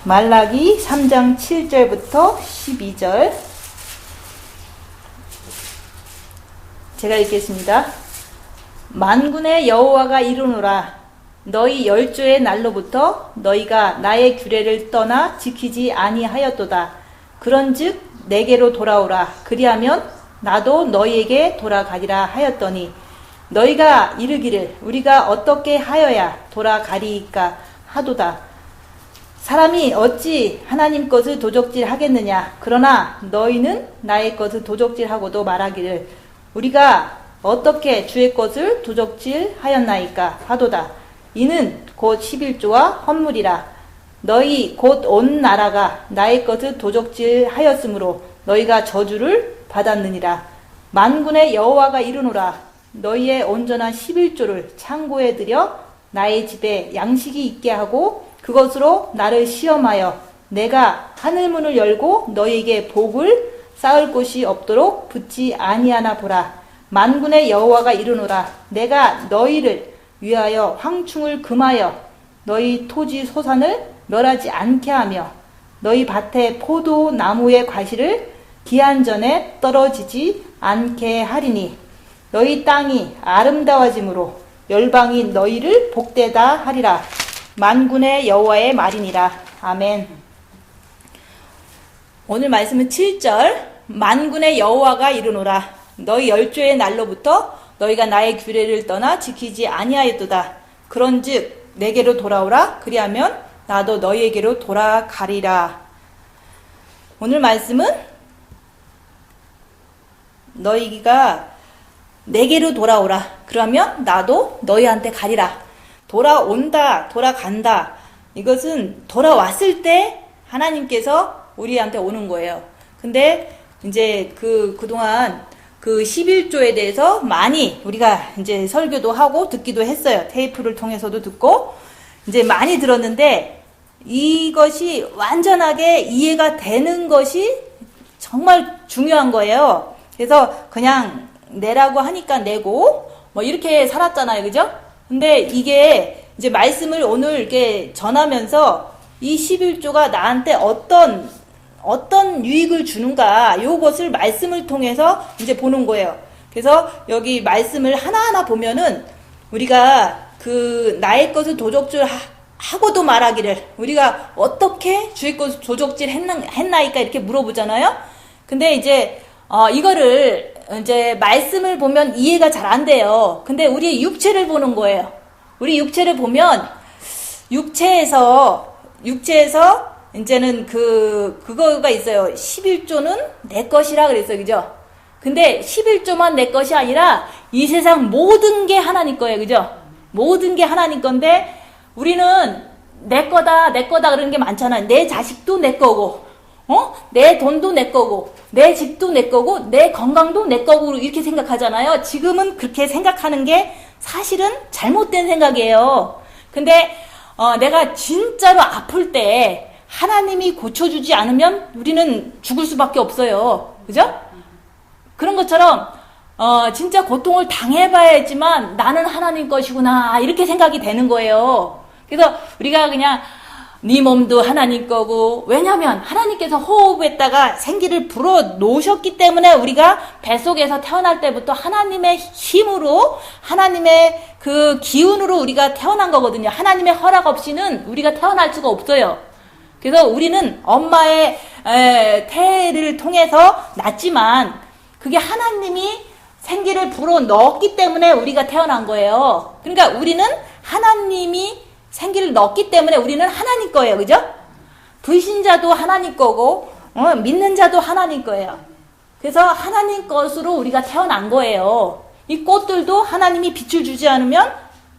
말라기 3장 7절부터 12절 제가 읽겠습니다. 만군의 여호와가 이르노라. 너희 열조의 날로부터 너희가 나의 규례를 떠나 지키지 아니하였도다. 그런즉 내게로 돌아오라. 그리하면 나도 너희에게 돌아가리라 하였더니 너희가 이르기를 우리가 어떻게 하여야 돌아가리이까 하도다. 사람이 어찌 하나님 것을 도적질 하겠느냐. 그러나 너희는 나의 것을 도적질하고도 말하기를 우리가 어떻게 주의 것을 도적질 하였나이까 하도다. 이는 곧 11조와 헌물이라. 너희 곧 온 나라가 나의 것을 도적질 하였으므로 너희가 저주를 받았느니라. 만군의 여호와가 이르노라. 너희의 온전한 11조를 창고에 들여 나의 집에 양식이 있게 하고 그것으로 나를 시험하여 내가 하늘문을 열고 너희에게 복을 쌓을 곳이 없도록 붙지 아니하나 보라. 만군의 여호와가 이르노라. 내가 너희를 위하여 황충을 금하여 너희 토지 소산을 멸하지 않게 하며 너희 밭의 포도나무의 과실을 기한 전에 떨어지지 않게 하리니 너희 땅이 아름다워짐으로 열방이 너희를 복되다 하리라. 만군의 여호와의 말이니라. 아멘. 오늘 말씀은 7절. 만군의 여호와가 이르노라. 너희 열조의 날로부터 너희가 나의 규례를 떠나 지키지 아니하였도다. 그런즉 내게로 돌아오라. 그리하면 나도 너희에게로 돌아가리라. 오늘 말씀은 너희가 내게로 돌아오라. 그러면 나도 너희한테 가리라. 돌아온다, 돌아간다. 이것은 돌아왔을 때 하나님께서 우리한테 오는 거예요. 근데 이제 그동안 그 11조에 대해서 많이 우리가 이제 설교도 하고 듣기도 했어요. 테이프를 통해서도 듣고 이제 많이 들었는데 이것이 완전하게 이해가 되는 것이 정말 중요한 거예요. 그래서 그냥 내라고 하니까 내고 뭐 이렇게 살았잖아요. 그죠? 근데 이게 이제 말씀을 오늘 이렇게 전하면서 이 11조가 나한테 어떤 유익을 주는가, 요것을 말씀을 통해서 이제 보는 거예요. 그래서 여기 말씀을 하나하나 보면은 우리가 그 나의 것을 도적질 하고도 말하기를 우리가 어떻게 주의 것을 도적질 했나이까 이렇게 물어보잖아요. 근데 이제 이거를 이제 말씀을 보면 이해가 잘 안 돼요. 근데 우리의 육체를 보는 거예요. 우리 육체를 보면 육체에서 이제는 그거가 있어요. 11조는 내 것이라 그랬어요. 그죠? 근데 11조만 내 것이 아니라 이 세상 모든 게 하나님 거예요. 그죠? 모든 게 하나님 건데 우리는 내 거다 그러는 게 많잖아요. 내 자식도 내 거고 내 돈도 내 거고 내 집도 내 거고 내 건강도 내 거고 이렇게 생각하잖아요. 지금은 그렇게 생각하는 게 사실은 잘못된 생각이에요. 근데 내가 진짜로 아플 때 하나님이 고쳐주지 않으면 우리는 죽을 수밖에 없어요. 그죠? 그런 것처럼 진짜 고통을 당해봐야지만 나는 하나님 것이구나 이렇게 생각이 되는 거예요. 그래서 우리가 그냥 네 몸도 하나님 거고 왜냐하면 하나님께서 호흡에다가 생기를 불어 놓으셨기 때문에 우리가 뱃속에서 태어날 때부터 하나님의 힘으로 하나님의 그 기운으로 우리가 태어난 거거든요. 하나님의 허락 없이는 우리가 태어날 수가 없어요. 그래서 우리는 엄마의 태를 통해서 낳지만 그게 하나님이 생기를 불어 넣었기 때문에 우리가 태어난 거예요. 그러니까 우리는 하나님이 생기를 넣었기 때문에 우리는 하나님 거예요. 그죠? 불신자도 하나님 거고 믿는 자도 하나님 거예요. 그래서 하나님 것으로 우리가 태어난 거예요. 이 꽃들도 하나님이 빛을 주지 않으면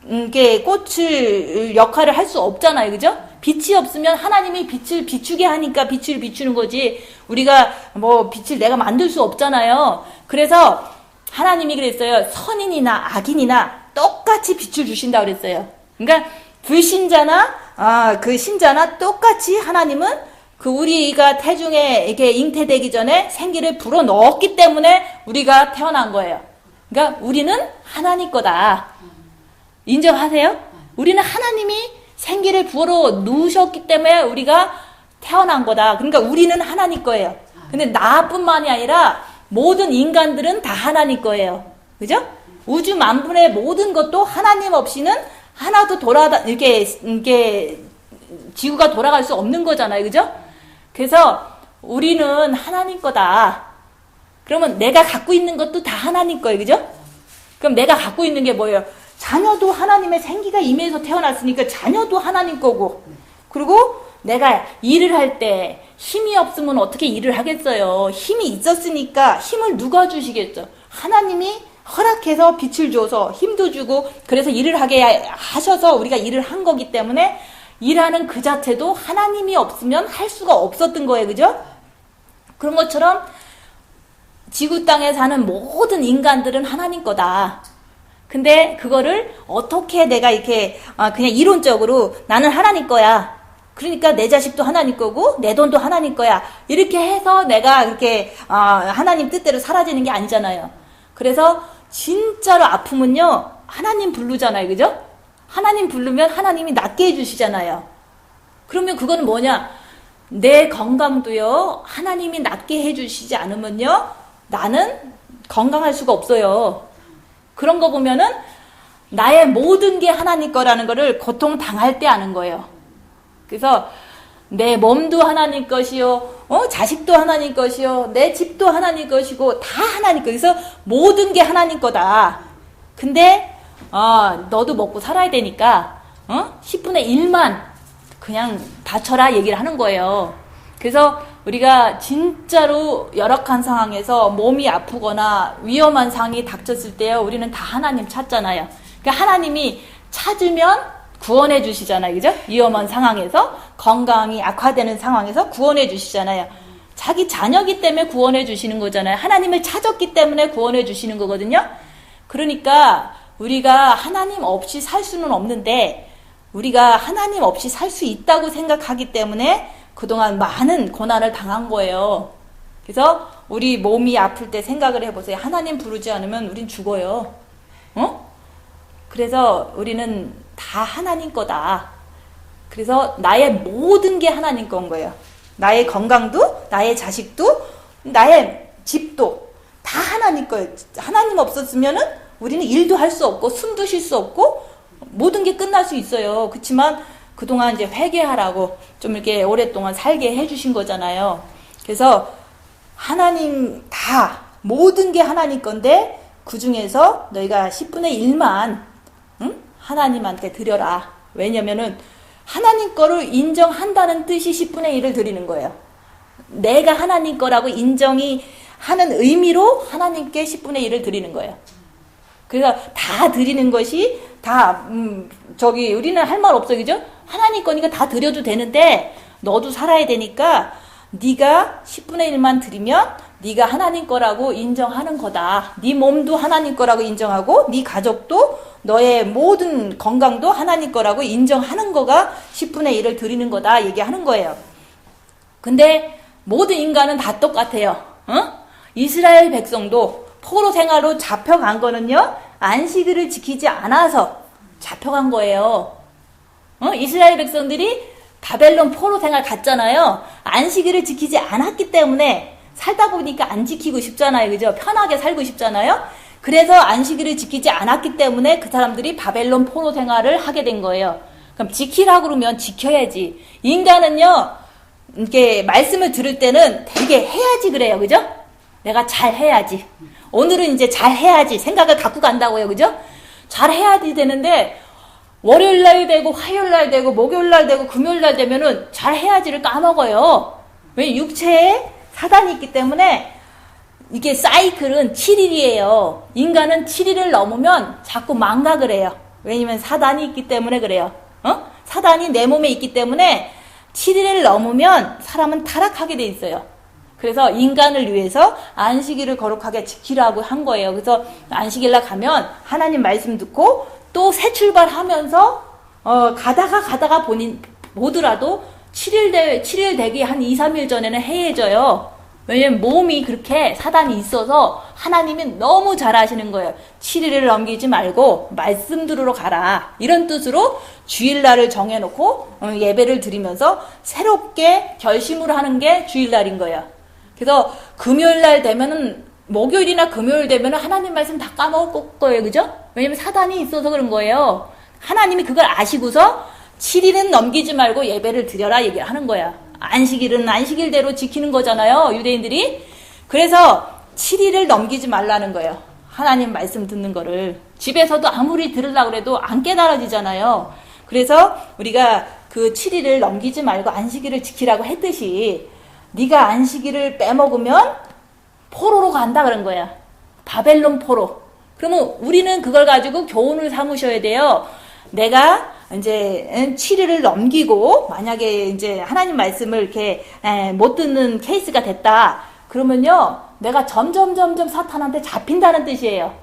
이게 꽃을 역할을 할 수 없잖아요. 그죠? 빛이 없으면 하나님이 빛을 비추게 하니까 빛을 비추는 거지 우리가 뭐 빛을 내가 만들 수 없잖아요. 그래서 하나님이 그랬어요. 선인이나 악인이나 똑같이 빛을 주신다고 그랬어요. 그러니까 불신자나 그 신자나 똑같이 하나님은 그 우리가 태중에 이렇게 잉태되기 전에 생기를 불어 넣었기 때문에 우리가 태어난 거예요. 그러니까 우리는 하나님 거다. 인정하세요? 우리는 하나님이 생기를 불어 넣으셨기 때문에 우리가 태어난 거다. 그러니까 우리는 하나님 거예요. 근데 나뿐만이 아니라 모든 인간들은 다 하나님 거예요. 그죠? 우주 만분의 모든 것도 하나님 없이는 하나도 이렇게 지구가 돌아갈 수 없는 거잖아요. 그죠? 그래서 우리는 하나님 거다. 그러면 내가 갖고 있는 것도 다 하나님 거예요. 그죠? 그럼 내가 갖고 있는 게 뭐예요? 자녀도 하나님의 생기가 임해서 태어났으니까 자녀도 하나님 거고, 그리고 내가 일을 할 때 힘이 없으면 어떻게 일을 하겠어요? 힘이 있었으니까 힘을 누가 주시겠죠? 하나님이 허락해서 빛을 줘서 힘도 주고 그래서 일을 하게 하셔서 우리가 일을 한 거기 때문에 일하는 그 자체도 하나님이 없으면 할 수가 없었던 거예요. 그죠? 그런 것처럼 지구 땅에 사는 모든 인간들은 하나님 거다. 근데 그거를 어떻게 내가 이렇게 그냥 이론적으로 나는 하나님 거야. 그러니까 내 자식도 하나님 거고 내 돈도 하나님 거야. 이렇게 해서 내가 그렇게 하나님 뜻대로 사라지는 게 아니잖아요. 그래서 진짜로 아프면요 하나님 부르잖아요. 그죠? 하나님 부르면 하나님이 낫게 해주시잖아요. 그러면 그거는 뭐냐? 내 건강도요 하나님이 낫게 해주시지 않으면요 나는 건강할 수가 없어요. 그런 거 보면은 나의 모든 게 하나님 거라는 거를 고통 당할 때 아는 거예요. 그래서 내 몸도 하나님 것이요, 자식도 하나님 것이요, 내 집도 하나님 것이고 다 하나님 거. 그래서 모든 게 하나님 거다. 근데 너도 먹고 살아야 되니까 10분의 1만 그냥 바쳐라 얘기를 하는 거예요. 그래서 우리가 진짜로 열악한 상황에서 몸이 아프거나 위험한 상황이 닥쳤을 때요, 우리는 다 하나님 찾잖아요. 그러니까 하나님이 찾으면 구원해 주시잖아요. 그죠? 위험한 상황에서, 건강이 악화되는 상황에서 구원해 주시잖아요. 자기 자녀기 때문에 구원해 주시는 거잖아요. 하나님을 찾았기 때문에 구원해 주시는 거거든요. 그러니까 우리가 하나님 없이 살 수는 없는데 우리가 하나님 없이 살 수 있다고 생각하기 때문에 그동안 많은 고난을 당한 거예요. 그래서 우리 몸이 아플 때 생각을 해보세요. 하나님 부르지 않으면 우린 죽어요. 그래서 우리는 다 하나님 거다. 그래서 나의 모든 게 하나님 건 거예요. 나의 건강도, 나의 자식도, 나의 집도 다 하나님 거예요. 하나님 없었으면은 우리는 일도 할 수 없고 숨도 쉴 수 없고 모든 게 끝날 수 있어요. 그렇지만 그동안 이제 회개하라고 좀 이렇게 오랫동안 살게 해주신 거잖아요. 그래서 하나님 다 모든 게 하나님 건데 그 중에서 너희가 10분의 1만 하나님한테 드려라. 왜냐면은 하나님 거를 인정한다는 뜻이 10분의 1을 드리는 거예요. 내가 하나님 거라고 인정이 하는 의미로 하나님께 10분의 1을 드리는 거예요. 그래서 다 드리는 것이 다 우리는 할 말 없어. 그죠? 하나님 거니까 다 드려도 되는데 너도 살아야 되니까 네가 10분의 1만 드리면 네가 하나님 거라고 인정하는 거다. 네 몸도 하나님 거라고 인정하고 네 가족도 너의 모든 건강도 하나님 거라고 인정하는 거가 10분의 1을 드리는 거다 얘기하는 거예요. 근데 모든 인간은 다 똑같아요. 이스라엘 백성도 포로 생활로 잡혀간 거는요 안식일을 지키지 않아서 잡혀간 거예요. 이스라엘 백성들이 바벨론 포로 생활 갔잖아요. 안식일을 지키지 않았기 때문에 살다 보니까 안 지키고 싶잖아요. 그죠? 편하게 살고 싶잖아요. 그래서 안식일을 지키지 않았기 때문에 그 사람들이 바벨론 포로 생활을 하게 된 거예요. 그럼 지키라고 그러면 지켜야지. 인간은요, 이렇게 말씀을 들을 때는 되게 해야지 그래요. 그죠? 내가 잘 해야지. 오늘은 이제 잘 해야지 생각을 갖고 간다고요. 그죠? 잘 해야지 되는데 월요일 날 되고 화요일 날 되고 목요일 날 되고 금요일 날 되면은 잘 해야지를 까먹어요. 왜? 육체에 사단이 있기 때문에 이게 사이클은 7일이에요. 인간은 7일을 넘으면 자꾸 망각을 해요. 왜냐면 사단이 있기 때문에 그래요. 사단이 내 몸에 있기 때문에 7일을 넘으면 사람은 타락하게 돼 있어요. 그래서 인간을 위해서 안식일을 거룩하게 지키라고 한 거예요. 그래서 안식일날 가면 하나님 말씀 듣고 또 새 출발하면서 가다가 보더라도 7일 되기 한 2, 3일 전에는 해해져요. 왜냐면 몸이 그렇게 사단이 있어서 하나님이 너무 잘 아시는 거예요. 7일을 넘기지 말고 말씀 들으러 가라. 이런 뜻으로 주일날을 정해놓고 예배를 드리면서 새롭게 결심을 하는 게 주일날인 거예요. 그래서 금요일날 되면은 목요일이나 금요일 되면은 하나님 말씀 다 까먹을 거예요. 그죠? 왜냐면 사단이 있어서 그런 거예요. 하나님이 그걸 아시고서 7일은 넘기지 말고 예배를 드려라 얘기를 하는 거야. 안식일은 안식일대로 지키는 거잖아요. 유대인들이. 그래서 7일을 넘기지 말라는 거예요. 하나님 말씀 듣는 거를. 집에서도 아무리 들으려고 해도 안 깨달아지잖아요. 그래서 우리가 그 7일을 넘기지 말고 안식일을 지키라고 했듯이 네가 안식일을 빼먹으면 포로로 간다 그런 거야. 바벨론 포로. 그러면 우리는 그걸 가지고 교훈을 삼으셔야 돼요. 내가 이제 7일을 넘기고 만약에 이제 하나님 말씀을 이렇게 못 듣는 케이스가 됐다. 그러면요. 내가 점점 사탄한테 잡힌다는 뜻이에요.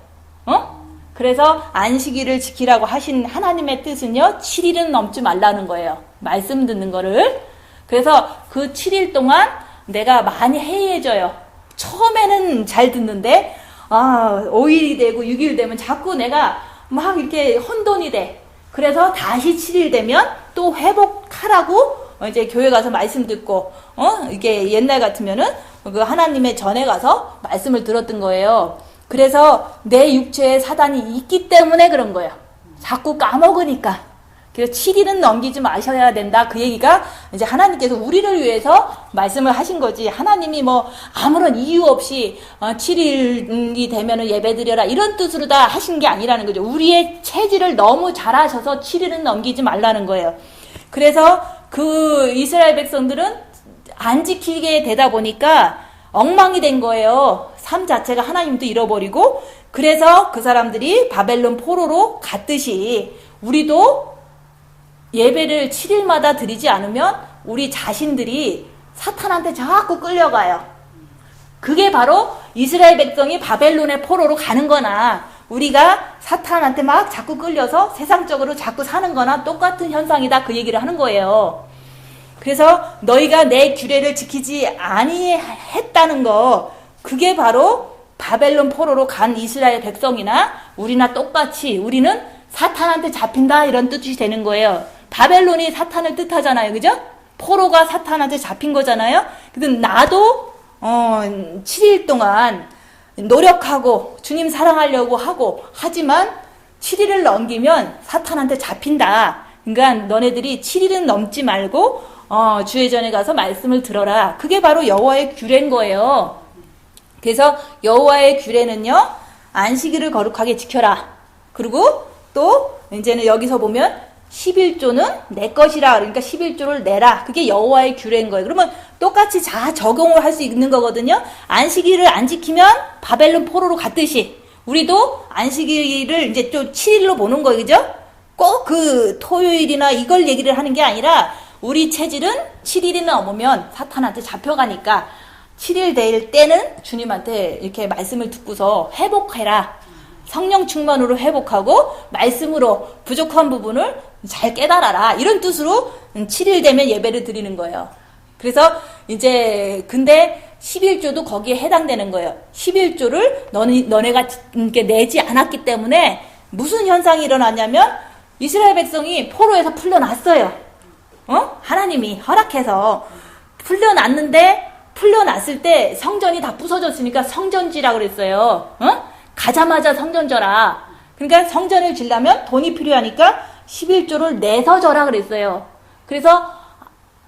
그래서 안식일을 지키라고 하신 하나님의 뜻은요. 7일은 넘지 말라는 거예요. 말씀 듣는 거를. 그래서 그 7일 동안 내가 많이 해이해져요. 처음에는 잘 듣는데 5일이 되고 6일 되면 자꾸 내가 막 이렇게 혼돈이 돼. 그래서 다시 7일 되면 또 회복하라고 이제 교회 가서 말씀 듣고 이게 옛날 같으면은 그 하나님의 전에 가서 말씀을 들었던 거예요. 그래서 내 육체에 사단이 있기 때문에 그런 거예요. 자꾸 까먹으니까. 그래서 7일은 넘기지 마셔야 된다. 그 얘기가 이제 하나님께서 우리를 위해서 말씀을 하신 거지. 하나님이 뭐 아무런 이유 없이 7일이 되면은 예배 드려라 이런 뜻으로 다 하신 게 아니라는 거죠. 우리의 체질을 너무 잘 아셔서 7일은 넘기지 말라는 거예요. 그래서 그 이스라엘 백성들은 안 지키게 되다 보니까 엉망이 된 거예요. 삶 자체가 하나님도 잃어버리고. 그래서 그 사람들이 바벨론 포로로 갔듯이 우리도 예배를 7일마다 드리지 않으면 우리 자신들이 사탄한테 자꾸 끌려가요. 그게 바로 이스라엘 백성이 바벨론의 포로로 가는 거나 우리가 사탄한테 막 자꾸 끌려서 세상적으로 자꾸 사는 거나 똑같은 현상이다. 그 얘기를 하는 거예요. 그래서 너희가 내 규례를 지키지 아니했다는 거, 그게 바로 바벨론 포로로 간 이스라엘 백성이나 우리나 똑같이 우리는 사탄한테 잡힌다 이런 뜻이 되는 거예요. 바벨론이 사탄을 뜻하잖아요. 그죠? 포로가 사탄한테 잡힌 거잖아요. 근데 나도 7일 동안 노력하고 주님 사랑하려고 하고 하지만 7일을 넘기면 사탄한테 잡힌다. 그러니까 너네들이 7일은 넘지 말고 주의 전에 가서 말씀을 들어라. 그게 바로 여호와의 규례인 거예요. 그래서 여호와의 규례는요. 안식일을 거룩하게 지켜라. 그리고 또 이제는 여기서 보면 11조는 내 것이라. 그러니까 11조를 내라. 그게 여호와의 규례인 거예요. 그러면 똑같이 다 적용을 할 수 있는 거거든요. 안식일을 안 지키면 바벨론 포로로 갔듯이 우리도 안식일을 이제 또 7일로 보는 거예요. 그죠? 꼭 그 토요일이나 이걸 얘기를 하는 게 아니라 우리 체질은 7일이 넘으면 사탄한테 잡혀가니까 7일 될 때는 주님한테 이렇게 말씀을 듣고서 회복해라. 성령 충만으로 회복하고 말씀으로 부족한 부분을 잘 깨달아라. 이런 뜻으로 7일 되면 예배를 드리는 거예요. 그래서 이제 근데 11조도 거기에 해당되는 거예요. 11조를 너네가 내지 않았기 때문에 무슨 현상이 일어났냐면 이스라엘 백성이 포로에서 풀려났어요. 하나님이 허락해서 풀려났을 때 성전이 다 부서졌으니까 성전지라 그랬어요. 가자마자 성전 져라. 그러니까 성전을 지려면 돈이 필요하니까 11조를 내서 져라 그랬어요. 그래서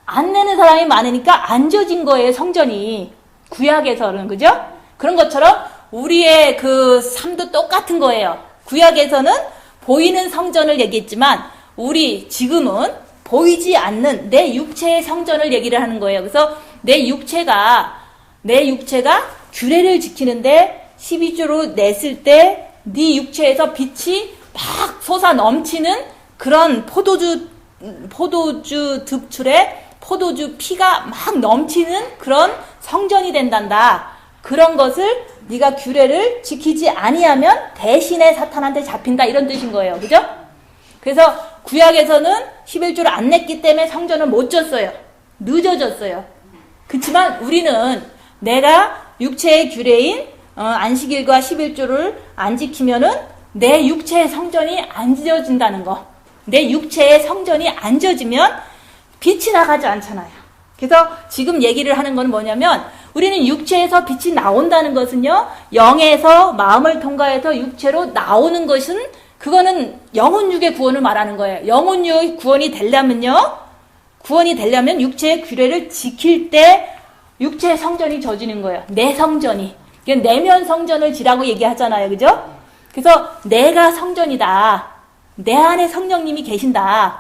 안 내는 사람이 많으니까 안 져진 거예요, 성전이. 구약에서는, 그죠? 그런 것처럼 우리의 그 삶도 똑같은 거예요. 구약에서는 보이는 성전을 얘기했지만 우리 지금은 보이지 않는 내 육체의 성전을 얘기를 하는 거예요. 그래서 내 육체가 규례를 지키는데 12조로 냈을 때 네 육체에서 빛이 막 솟아 넘치는 그런 포도주 득출에 포도주 피가 막 넘치는 그런 성전이 된단다. 그런 것을 네가 규례를 지키지 아니하면 대신에 사탄한테 잡힌다. 이런 뜻인 거예요. 그죠? 그래서 구약에서는 11조를 안 냈기 때문에 성전을 못 졌어요. 늦어졌어요. 그렇지만 우리는 내가 육체의 규례인 안식일과 11조를 안 지키면은 내 육체의 성전이 안 지어진다는 거. 내 육체의 성전이 안 지어지면 빛이 나가지 않잖아요. 그래서 지금 얘기를 하는 건 뭐냐면 우리는 육체에서 빛이 나온다는 것은요. 영에서 마음을 통과해서 육체로 나오는 것은 그거는 영혼육의 구원을 말하는 거예요. 영혼육의 구원이 되려면 육체의 규례를 지킬 때 육체의 성전이 져지는 거예요. 내 성전이. 내면 성전을 지라고 얘기하잖아요. 그죠? 그래서 내가 성전이다. 내 안에 성령님이 계신다.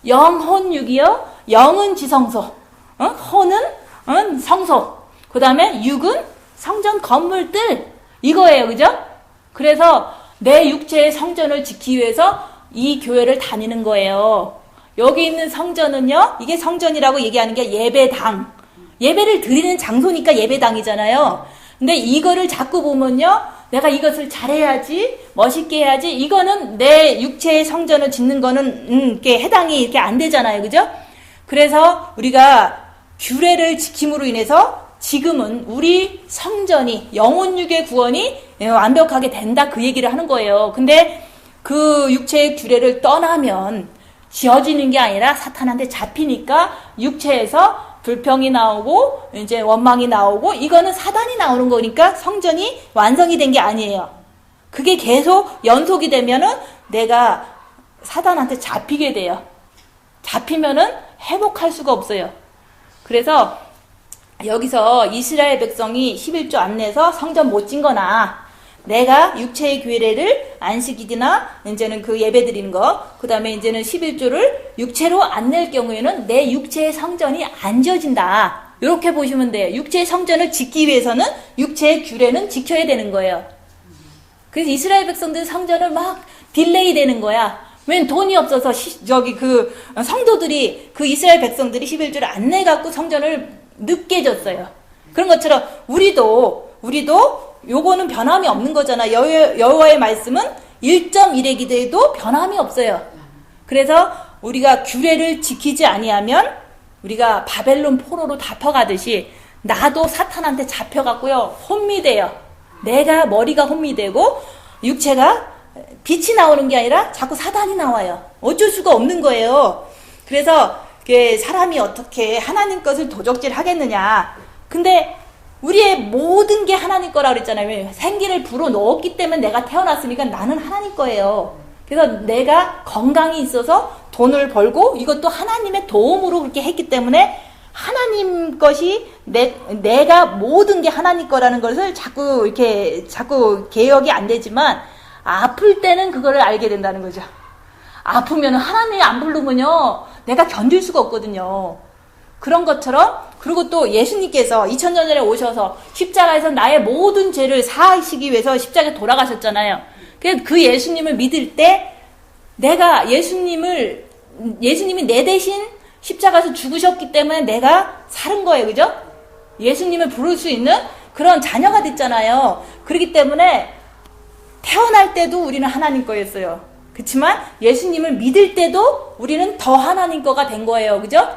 영혼육이요. 영은 지성소. 혼은 성소. 그 다음에 육은 성전 건물들. 이거예요. 그죠? 그래서 내 육체의 성전을 지키기 위해서 이 교회를 다니는 거예요. 여기 있는 성전은요. 이게 성전이라고 얘기하는 게 예배당. 예배를 드리는 장소니까 예배당이잖아요. 근데 이거를 자꾸 보면요. 내가 이것을 잘해야지, 멋있게 해야지. 이거는 내 육체의 성전을 짓는 거는 이렇게 해당이 이렇게 안 되잖아요. 그죠? 그래서 우리가 규례를 지킴으로 인해서 지금은 우리 성전이 영혼육의 구원이 완벽하게 된다 그 얘기를 하는 거예요. 근데 그 육체의 규례를 떠나면 지어지는 게 아니라 사탄한테 잡히니까 육체에서 불평이 나오고 이제 원망이 나오고 이거는 사단이 나오는 거니까 성전이 완성이 된 게 아니에요. 그게 계속 연속이 되면은 내가 사단한테 잡히게 돼요. 잡히면은 회복할 수가 없어요. 그래서 여기서 이스라엘 백성이 11조 안 내서 성전 못 짓거나 내가 육체의 규례를 안식일이나 이제는 그 예배 드리는 거, 그 다음에 이제는 11조를 육체로 안 낼 경우에는 내 육체의 성전이 안 지어진다. 이렇게 보시면 돼요. 육체의 성전을 짓기 위해서는 육체의 규례는 지켜야 되는 거예요. 그래서 이스라엘 백성들 성전을 막 딜레이 되는 거야. 웬 돈이 없어서 성도들이 그 이스라엘 백성들이 11조를 안 내갖고 성전을 늦게 졌어요. 그런 것처럼 우리도 요거는 변함이 없는 거잖아. 여호와의 말씀은 1.1의 기대에도 변함이 없어요. 그래서 우리가 규례를 지키지 아니하면 우리가 바벨론 포로로 잡혀가듯이 나도 사탄한테 잡혀갔고요. 혼미돼요. 내가 머리가 혼미되고 육체가 빛이 나오는 게 아니라 자꾸 사단이 나와요. 어쩔 수가 없는 거예요. 그래서 사람이 어떻게 하나님 것을 도적질 하겠느냐. 근데 우리의 모든 게 하나님 거라고 그랬잖아요. 생기를 불어넣었기 때문에 내가 태어났으니까 나는 하나님 거예요. 그래서 내가 건강이 있어서 돈을 벌고 이것도 하나님의 도움으로 그렇게 했기 때문에 하나님 것이 내가 모든 게 하나님 거라는 것을 자꾸 개혁이 안 되지만 아플 때는 그거를 알게 된다는 거죠. 아프면 하나님이 안 부르면요 내가 견딜 수가 없거든요. 그런 것처럼 그리고 또 예수님께서 2000년 전에 오셔서 십자가에서 나의 모든 죄를 사하시기 위해서 십자가에 돌아가셨잖아요. 그 예수님을 믿을 때 내가 예수님이 내 대신 십자가에서 죽으셨기 때문에 내가 살은 거예요. 그죠? 예수님을 부를 수 있는 그런 자녀가 됐잖아요. 그렇기 때문에 태어날 때도 우리는 하나님 거였어요. 그렇지만 예수님을 믿을 때도 우리는 더 하나님 거가 된 거예요. 그죠?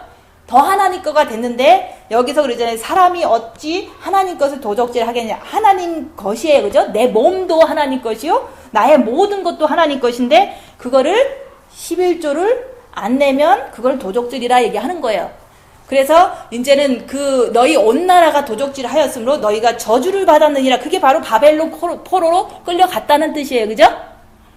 더 하나님 거가 됐는데 여기서 그러잖아요. 사람이 어찌 하나님 것을 도적질 하겠냐. 하나님 것이에요. 그죠? 내 몸도 하나님 것이요. 나의 모든 것도 하나님 것인데 그거를 11조를 안 내면 그걸 도적질이라 얘기하는 거예요. 그래서 이제는 너희 온 나라가 도적질 하였으므로 너희가 저주를 받았느니라. 그게 바로 바벨론 포로로 끌려갔다는 뜻이에요. 그죠?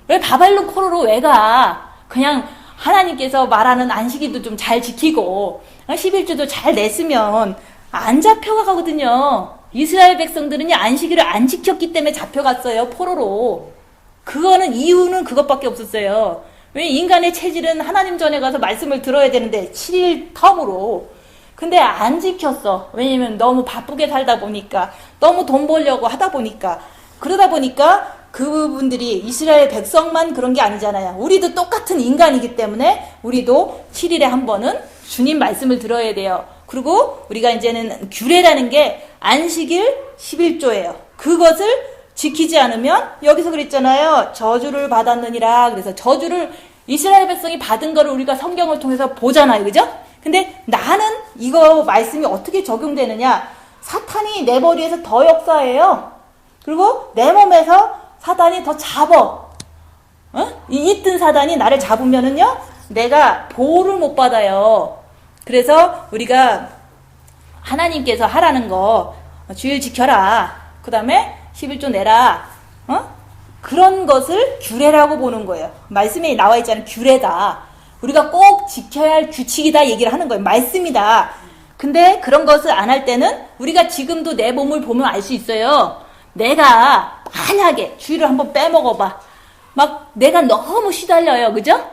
왜 바벨론 포로로 왜 가? 그냥 하나님께서 말하는 안식일도 좀 잘 지키고 11조도 잘 냈으면 안 잡혀가거든요. 이스라엘 백성들은 안식일을 안 지켰기 때문에 잡혀갔어요. 포로로. 이유는 그것밖에 없었어요. 왜 인간의 체질은 하나님 전에 가서 말씀을 들어야 되는데 7일 텀으로. 근데 안 지켰어. 왜냐면 너무 바쁘게 살다 보니까 너무 돈 벌려고 하다 보니까 그러다 보니까 그분들이 이스라엘 백성만 그런 게 아니잖아요. 우리도 똑같은 인간이기 때문에 우리도 7일에 한 번은 주님 말씀을 들어야 돼요. 그리고 우리가 이제는 규례라는 게 안식일 11조예요. 그것을 지키지 않으면 여기서 그랬잖아요. 저주를 받았느니라. 그래서 저주를 이스라엘 백성이 받은 거를 우리가 성경을 통해서 보잖아요. 그죠? 근데 나는 이거 말씀이 어떻게 적용되느냐. 사탄이 내 머리에서 더 역사해요. 그리고 내 몸에서 사단이 더 잡어. 이 있던 사단이 나를 잡으면은요, 내가 보호를 못 받아요. 그래서 우리가 하나님께서 하라는 거, 주일 지켜라. 그 다음에 11조 내라. 그런 것을 규례라고 보는 거예요. 말씀에 나와 있잖아요. 규례다. 우리가 꼭 지켜야 할 규칙이다 얘기를 하는 거예요. 말씀이다. 근데 그런 것을 안 할 때는 우리가 지금도 내 몸을 보면 알 수 있어요. 내가 만약에 주일을 한번 빼먹어봐. 막 내가 너무 시달려요. 그죠?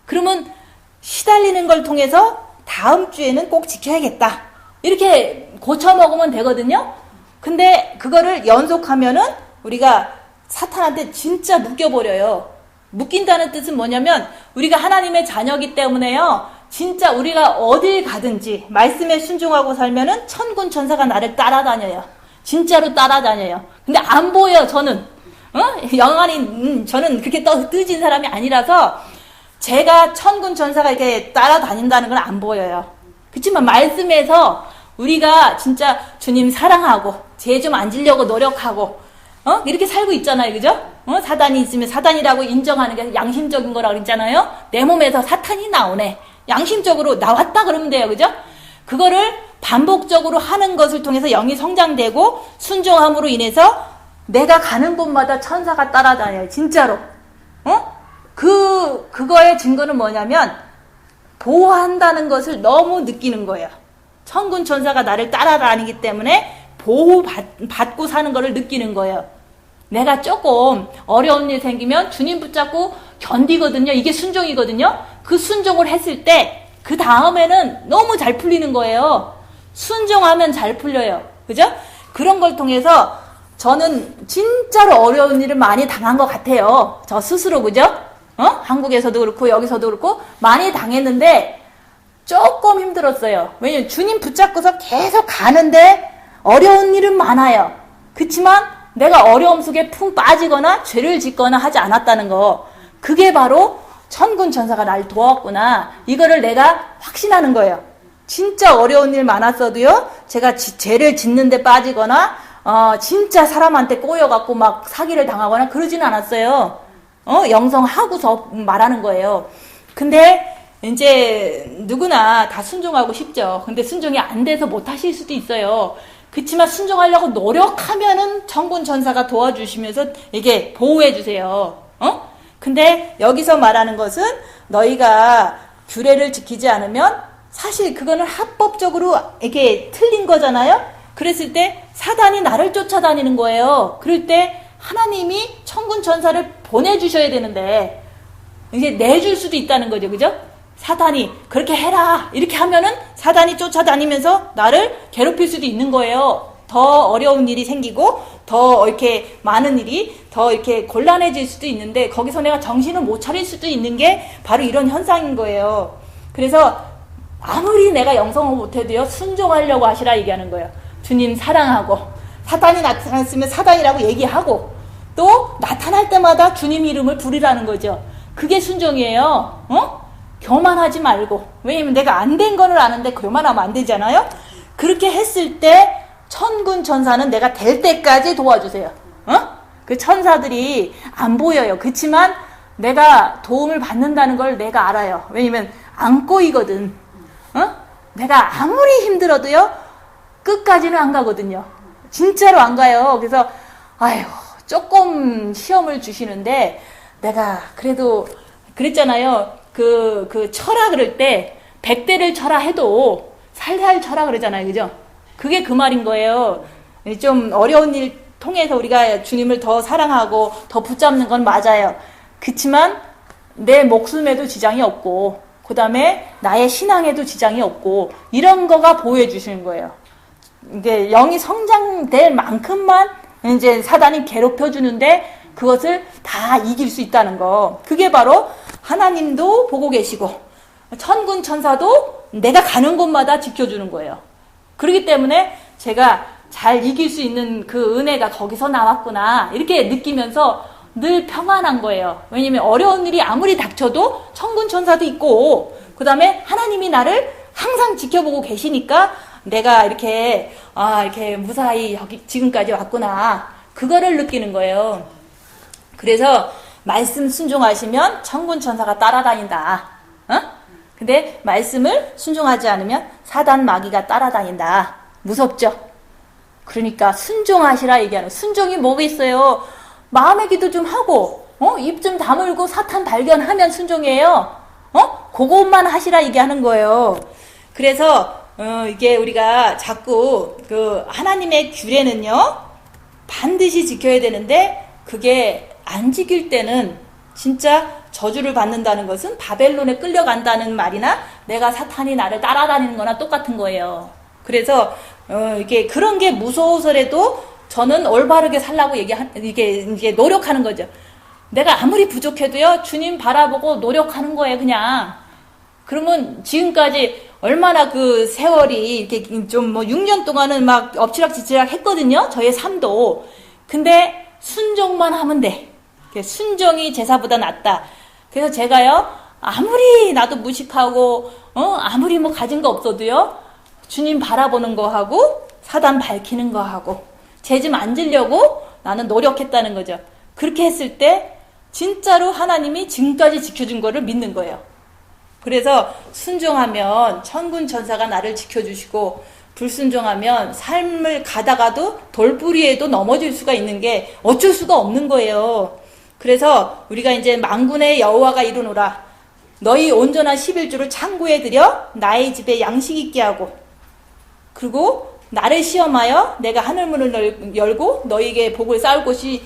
그러면 시달리는 걸 통해서 다음 주에는 꼭 지켜야겠다. 이렇게 고쳐먹으면 되거든요. 근데 그거를 연속하면은 우리가 사탄한테 진짜 묶여버려요. 묶인다는 뜻은 뭐냐면 우리가 하나님의 자녀이기 때문에요. 진짜 우리가 어딜 가든지 말씀에 순종하고 살면은 천군 천사가 나를 따라다녀요. 진짜로 따라다녀요. 근데 안 보여 저는. 영안이 저는 그렇게 뜨진 사람이 아니라서 제가 천군 천사가 이렇게 따라다닌다는 건 안 보여요. 그렇지만 말씀에서 우리가 진짜 주님 사랑하고 죄 좀 안 지려고 노력하고 이렇게 살고 있잖아요. 그죠? 사단이 있으면 사단이라고 인정하는 게 양심적인 거라고 그랬잖아요. 내 몸에서 사탄이 나오네. 양심적으로 나왔다 그러면 돼요. 그죠? 그거를 반복적으로 하는 것을 통해서 영이 성장되고 순종함으로 인해서 내가 가는 곳마다 천사가 따라다녀요. 진짜로. 그거의 증거는 뭐냐면 보호한다는 것을 너무 느끼는 거예요. 천군 천사가 나를 따라다니기 때문에 보호받고 사는 거를 느끼는 거예요. 내가 조금 어려운 일 생기면 주님 붙잡고 견디거든요. 이게 순종이거든요. 그 순종을 했을 때 그 다음에는 너무 잘 풀리는 거예요. 순종하면 잘 풀려요. 그죠? 그런 걸 통해서 저는 진짜로 어려운 일을 많이 당한 것 같아요. 저 스스로. 그죠? 한국에서도 그렇고 여기서도 그렇고 많이 당했는데 조금 힘들었어요. 왜냐면 주님 붙잡고서 계속 가는데 어려운 일은 많아요. 그렇지만 내가 어려움 속에 푹 빠지거나 죄를 짓거나 하지 않았다는 거, 그게 바로 천군 천사가 날 도왔구나. 이거를 내가 확신하는 거예요. 진짜 어려운 일 많았어도요, 제가 죄를 짓는데 빠지거나 진짜 사람한테 꼬여갖고 막 사기를 당하거나 그러지는 않았어요. 영성하고서 말하는 거예요. 근데 이제 누구나 다 순종하고 싶죠. 근데 순종이 안 돼서 못 하실 수도 있어요. 그렇지만 순종하려고 노력하면은 천군 천사가 도와주시면서 이게 보호해 주세요. 근데 여기서 말하는 것은 너희가 규례를 지키지 않으면 사실 그거는 합법적으로 이렇게 틀린 거잖아요. 그랬을 때 사단이 나를 쫓아다니는 거예요. 그럴 때 하나님이 천군 천사를 보내주셔야 되는데 이제 내줄 수도 있다는 거죠. 그죠? 사단이 그렇게 해라 이렇게 하면은 사단이 쫓아다니면서 나를 괴롭힐 수도 있는 거예요. 더 어려운 일이 생기고 더 이렇게 많은 일이 더 이렇게 곤란해질 수도 있는데 거기서 내가 정신을 못 차릴 수도 있는 게 바로 이런 현상인 거예요. 그래서 아무리 내가 영성을 못해도요, 순종하려고 하시라 얘기하는 거예요. 주님 사랑하고 사단이 나타났으면 사단이라고 얘기하고 또 나타날 때마다 주님 이름을 부르라는 거죠. 그게 순종이에요. 교만하지 말고. 왜냐면 내가 안 된 거를 아는데 교만하면 안 되잖아요. 그렇게 했을 때 천군 천사는 내가 될 때까지 도와주세요. 그 천사들이 안 보여요. 그렇지만 내가 도움을 받는다는 걸 내가 알아요. 왜냐면 안 꼬이거든. 내가 아무리 힘들어도요, 끝까지는 안 가거든요. 진짜로 안 가요. 그래서 아유, 조금 시험을 주시는데 내가 그래도 그랬잖아요. 그 쳐라 그럴 때 100대를 쳐라 해도 살살 쳐라 그러잖아요. 그죠? 그게 그 말인 거예요. 좀 어려운 일 통해서 우리가 주님을 더 사랑하고 더 붙잡는 건 맞아요. 그렇지만 내 목숨에도 지장이 없고 그 다음에 나의 신앙에도 지장이 없고 이런 거가 보호해 주시는 거예요. 이게 영이 성장될 만큼만 이제 사단이 괴롭혀 주는데 그것을 다 이길 수 있다는 거. 그게 바로 하나님도 보고 계시고 천군 천사도 내가 가는 곳마다 지켜주는 거예요. 그렇기 때문에 제가 잘 이길 수 있는 그 은혜가 거기서 나왔구나 이렇게 느끼면서 늘 평안한 거예요. 왜냐면 어려운 일이 아무리 닥쳐도 천군 천사도 있고 그 다음에 하나님이 나를 항상 지켜보고 계시니까 내가 이렇게 아, 이렇게 무사히 여기 지금까지 왔구나. 그거를 느끼는 거예요. 그래서 말씀 순종하시면 천군 천사가 따라다닌다. 어? 근데 말씀을 순종하지 않으면 사단 마귀가 따라다닌다. 무섭죠? 그러니까 순종하시라 얘기하는. 순종이 뭐가 있어요? 마음의 기도 좀 하고 입 좀 다물고 사탄 발견하면 순종이에요. 그것만 하시라 얘기하는 거예요. 그래서 이게 우리가 자꾸 그 하나님의 규례는요 반드시 지켜야 되는데 그게 안 지킬 때는 진짜 저주를 받는다는 것은 바벨론에 끌려간다는 말이나 내가 사탄이 나를 따라다니는 거나 똑같은 거예요. 그래서 이게 그런 게 무서워서라도 저는 올바르게 살라고 이게 노력하는 거죠. 내가 아무리 부족해도요 주님 바라보고 노력하는 거예요. 그냥 그러면 지금까지 얼마나 그 세월이 이렇게 좀 6년 동안은 막 엎치락뒤치락 했거든요. 저의 삶도. 근데 순종만 하면 돼. 순종이 제사보다 낫다. 그래서 제가요 아무리 나도 무식하고 아무리 뭐 가진 거 없어도요 주님 바라보는 거 하고 사단 밝히는 거 하고 죄 좀 안 지려고 나는 노력했다는 거죠. 그렇게 했을 때 진짜로 하나님이 지금까지 지켜준 거를 믿는 거예요. 그래서 순종하면 천군 천사가 나를 지켜주시고 불순종하면 삶을 가다가도 돌부리에도 넘어질 수가 있는 게 어쩔 수가 없는 거예요. 그래서 우리가 이제 만군의 여호와가 이르노라 너희 온전한 11조를 창고에 들여 나의 집에 양식 있게 하고 그리고 나를 시험하여 내가 하늘문을 열고 너희에게 복을 쌓을 곳이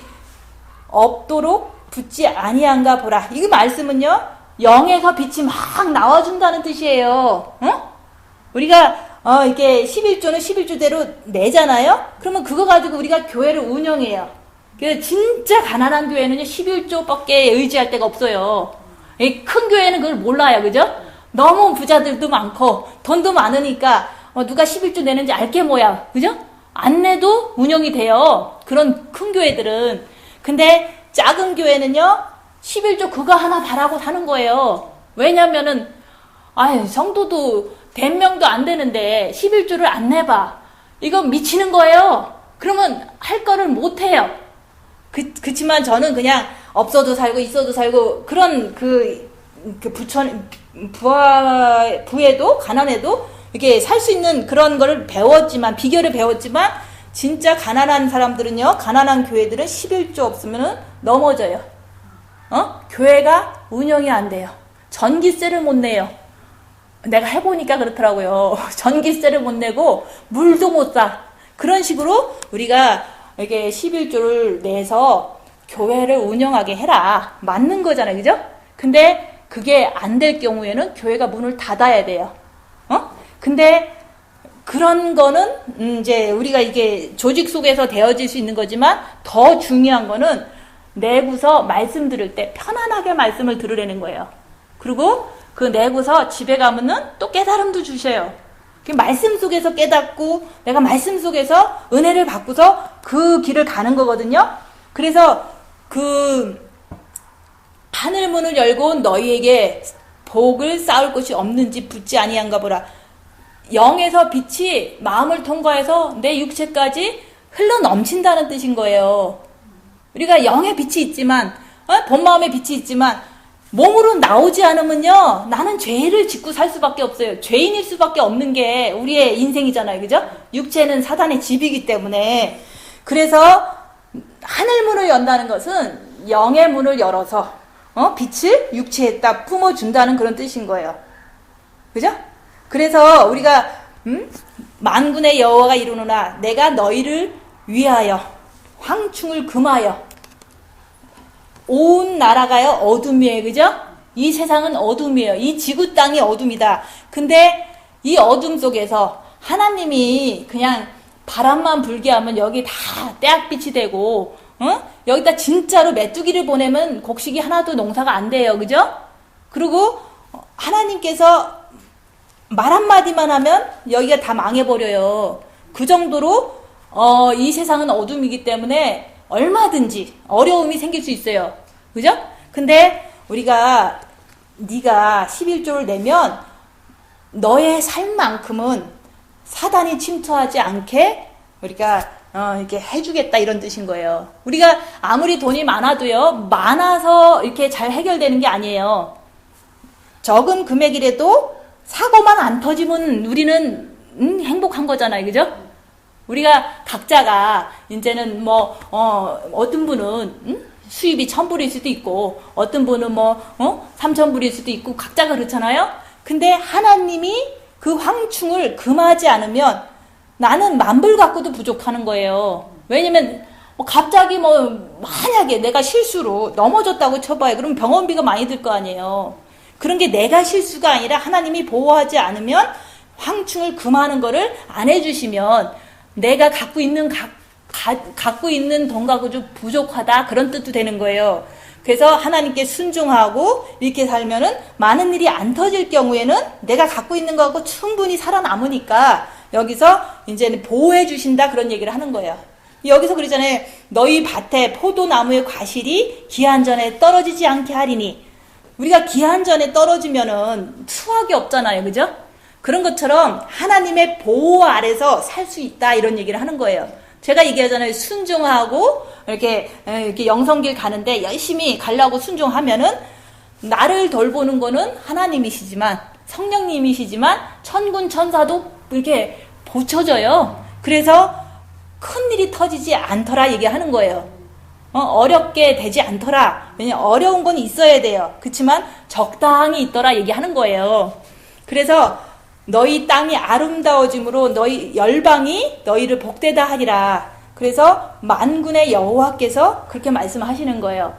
없도록 붙지 아니한가 보라. 이 말씀은요 영에서 빛이 막 나와준다는 뜻이에요. 우리가 이게 11조는 11조대로 내잖아요. 그러면 그거 가지고 우리가 교회를 운영해요. 그래서 진짜 가난한 교회는요 11조밖에 의지할 데가 없어요. 큰 교회는 그걸 몰라요. 그죠? 너무 부자들도 많고 돈도 많으니까 누가 11조 내는지 알게 뭐야. 그죠? 안 내도 운영이 돼요. 그런 큰 교회들은. 근데 작은 교회는요 11조 그거 하나 바라고 사는 거예요. 왜냐면은 성도도 100명도 안 되는데 11조를 안 내봐. 이거 미치는 거예요. 그러면 할 거를 못 해요. 그치만 저는 그냥 없어도 살고 있어도 살고 그런 부에도 가난해도 이렇게 살 수 있는 그런 거를 배웠지만 비결을 배웠지만 진짜 가난한 사람들은요 가난한 교회들은 11조 없으면 넘어져요. 교회가 운영이 안 돼요. 전기세를 못 내요. 내가 해보니까 그렇더라고요. 전기세를 못 내고 물도 못 사. 그런 식으로 우리가 이게 11조를 내서 교회를 운영하게 해라. 맞는 거잖아요. 그죠? 근데 그게 안 될 경우에는 교회가 문을 닫아야 돼요. 근데 그런 거는 이제 우리가 이게 조직 속에서 되어질 수 있는 거지만 더 중요한 거는 내구서 말씀 들을 때 편안하게 말씀을 들으라는 거예요. 그리고 그 내구서 집에 가면은 또 깨달음도 주셔요. 그 말씀 속에서 깨닫고 내가 말씀 속에서 은혜를 받고서 그 길을 가는 거거든요. 그래서 그 하늘문을 열고 너희에게 복을 쌓을 곳이 없는지 붙지 아니한가 보라. 영에서 빛이 마음을 통과해서 내 육체까지 흘러 넘친다는 뜻인 거예요. 우리가 영의 빛이 있지만 본 마음의 빛이 있지만 몸으로 나오지 않으면요 나는 죄를 짓고 살 수밖에 없어요. 죄인일 수밖에 없는 게 우리의 인생이잖아요. 그죠? 육체는 사단의 집이기 때문에. 그래서 하늘문을 연다는 것은 영의 문을 열어서 빛을 육체에다 품어준다는 그런 뜻인 거예요. 그죠? 그래서 우리가 만군의 여호와가 이르노라 내가 너희를 위하여 황충을 금하여 온 나라가요 어둠이에요. 그죠? 이 세상은 어둠이에요. 이 지구 땅이 어둠이다. 근데 이 어둠 속에서 하나님이 그냥 바람만 불게 하면 여기 다 떼약빛이 되고 여기다 진짜로 메뚜기를 보내면 곡식이 하나도 농사가 안 돼요. 그죠? 그리고 하나님께서 말 한마디만 하면 여기가 다 망해버려요. 그 정도로 이 세상은 어둠이기 때문에 얼마든지 어려움이 생길 수 있어요. 그죠? 근데 우리가 네가 11조를 내면 너의 삶만큼은 사단이 침투하지 않게 우리가 이렇게 해주겠다 이런 뜻인 거예요. 우리가 아무리 돈이 많아도요, 많아서 이렇게 잘 해결되는 게 아니에요. 적은 금액이라도 사고만 안 터지면 우리는 행복한 거잖아요, 그죠? 우리가 각자가 이제는 뭐 어떤 분은 수입이 1,000불일 수도 있고 어떤 분은 3,000불일 수도 있고 각자가 그렇잖아요. 근데 하나님이 그 황충을 금하지 않으면 나는 10,000불 갖고도 부족하는 거예요. 왜냐면 갑자기 만약에 내가 실수로 넘어졌다고 쳐봐요. 그럼 병원비가 많이 들 거 아니에요. 그런 게 내가 실수가 아니라 하나님이 보호하지 않으면 황충을 금하는 거를 안 해주시면 내가 갖고 있는 돈 갖고 좀 부족하다 그런 뜻도 되는 거예요. 그래서 하나님께 순종하고 이렇게 살면은 많은 일이 안 터질 경우에는 내가 갖고 있는 거 갖고 충분히 살아남으니까 여기서 이제는 보호해 주신다 그런 얘기를 하는 거예요. 여기서 그러잖아요. 너희 밭에 포도나무의 과실이 기한 전에 떨어지지 않게 하리니. 우리가 기한 전에 떨어지면은 수확이 없잖아요. 그죠? 그런 것처럼 하나님의 보호 아래서 살 수 있다 이런 얘기를 하는 거예요. 제가 얘기하잖아요. 순종하고 이렇게 영성길 가는데 열심히 가려고 순종하면은 나를 돌보는 거는 하나님이시지만 성령님이시지만 천군 천사도 이렇게 보쳐져요. 그래서 큰 일이 터지지 않더라 얘기하는 거예요. 어렵게 되지 않더라. 왜냐면 어려운 건 있어야 돼요. 그렇지만 적당히 있더라 얘기하는 거예요. 그래서 너희 땅이 아름다워짐으로 너희 열방이 너희를 복되다 하리라. 그래서 만군의 여호와께서 그렇게 말씀하시는 거예요.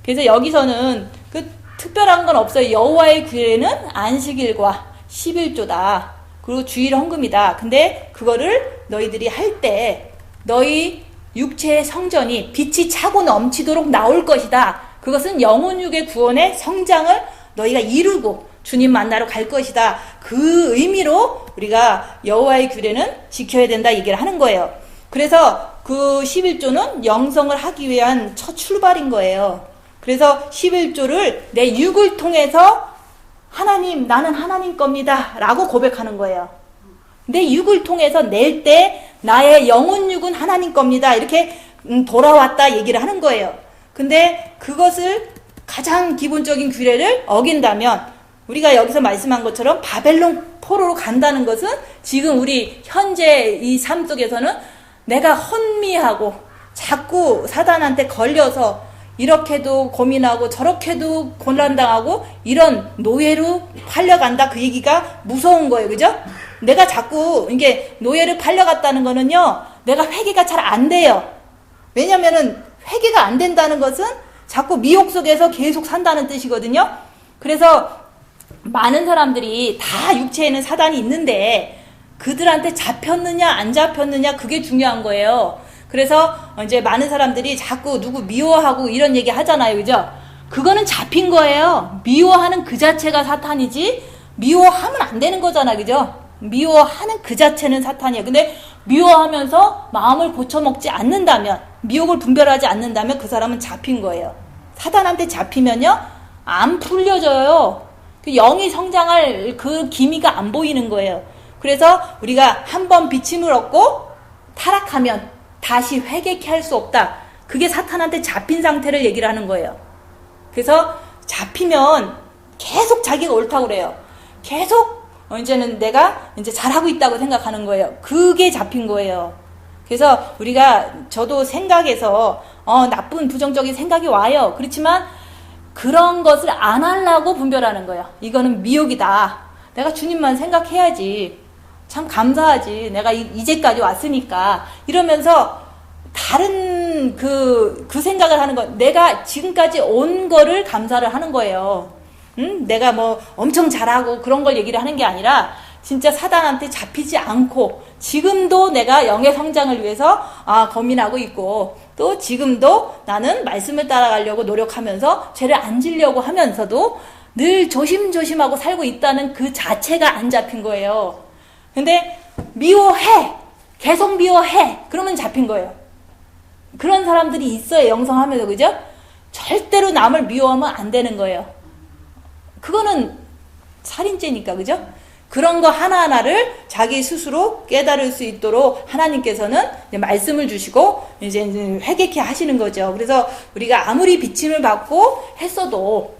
그래서 여기서는 그 특별한 건 없어요. 여호와의 규례는 안식일과 11조다. 그리고 주일 헌금이다. 근데 그거를 너희들이 할 때 너희 육체의 성전이 빛이 차고 넘치도록 나올 것이다. 그것은 영혼육의 구원의 성장을 너희가 이루고 주님 만나러 갈 것이다. 그 의미로 우리가 여호와의 규례는 지켜야 된다 얘기를 하는 거예요. 그래서 그 11조는 영성을 하기 위한 첫 출발인 거예요. 그래서 11조를 내 육을 통해서 하나님, 나는 하나님 겁니다 라고 고백하는 거예요. 내 육을 통해서 낼 때 나의 영혼 육은 하나님 겁니다 이렇게 돌아왔다 얘기를 하는 거예요. 근데 그것을 가장 기본적인 규례를 어긴다면 우리가 여기서 말씀한 것처럼 바벨론 포로로 간다는 것은 지금 우리 현재 이 삶 속에서는 내가 혼미하고 자꾸 사단한테 걸려서 이렇게도 고민하고 저렇게도 곤란당하고 이런 노예로 팔려간다 그 얘기가 무서운 거예요. 그죠? 내가 자꾸 이게 노예를 팔려갔다는 거는요, 내가 회개가 잘 안 돼요. 왜냐면은 회개가 안 된다는 것은 자꾸 미혹 속에서 계속 산다는 뜻이거든요. 그래서 많은 사람들이 다 육체에는 사단이 있는데 그들한테 잡혔느냐 안 잡혔느냐 그게 중요한 거예요. 그래서 이제 많은 사람들이 자꾸 누구 미워하고 이런 얘기 하잖아요. 그죠? 그거는 잡힌 거예요. 미워하는 그 자체가 사탄이지 미워하면 안 되는 거잖아. 그죠? 미워하는 그 자체는 사탄이에요. 근데 미워하면서 마음을 고쳐먹지 않는다면, 미혹을 분별하지 않는다면 그 사람은 잡힌 거예요. 사단한테 잡히면요 안 풀려져요. 그 영이 성장할 그 기미가 안 보이는 거예요. 그래서 우리가 한번 비침을 얻고 타락하면 다시 회개케 할 수 없다. 그게 사탄한테 잡힌 상태를 얘기를 하는 거예요. 그래서 잡히면 계속 자기가 옳다고 그래요. 계속 이제는 내가 이제 잘하고 있다고 생각하는 거예요. 그게 잡힌 거예요. 그래서 저도 생각해서 나쁜 부정적인 생각이 와요. 그렇지만 그런 것을 안 하려고 분별하는 거예요. 이거는 미혹이다. 내가 주님만 생각해야지. 참 감사하지. 내가 이제까지 왔으니까. 이러면서 다른 그 생각을 하는 거. 내가 지금까지 온 거를 감사를 하는 거예요. 내가 뭐 엄청 잘하고 그런 걸 얘기를 하는 게 아니라 진짜 사단한테 잡히지 않고 지금도 내가 영의 성장을 위해서 고민하고 있고 또 지금도 나는 말씀을 따라가려고 노력하면서 죄를 안 지려고 하면서도 늘 조심조심하고 살고 있다는 그 자체가 안 잡힌 거예요. 근데 미워해. 계속 미워해. 그러면 잡힌 거예요. 그런 사람들이 있어요. 영성하면서. 그죠? 절대로 남을 미워하면 안 되는 거예요. 그거는 살인죄니까. 그죠? 그런 거 하나하나를 자기 스스로 깨달을 수 있도록 하나님께서는 이제 말씀을 주시고 이제 회개케 하시는 거죠. 그래서 우리가 아무리 비침을 받고 했어도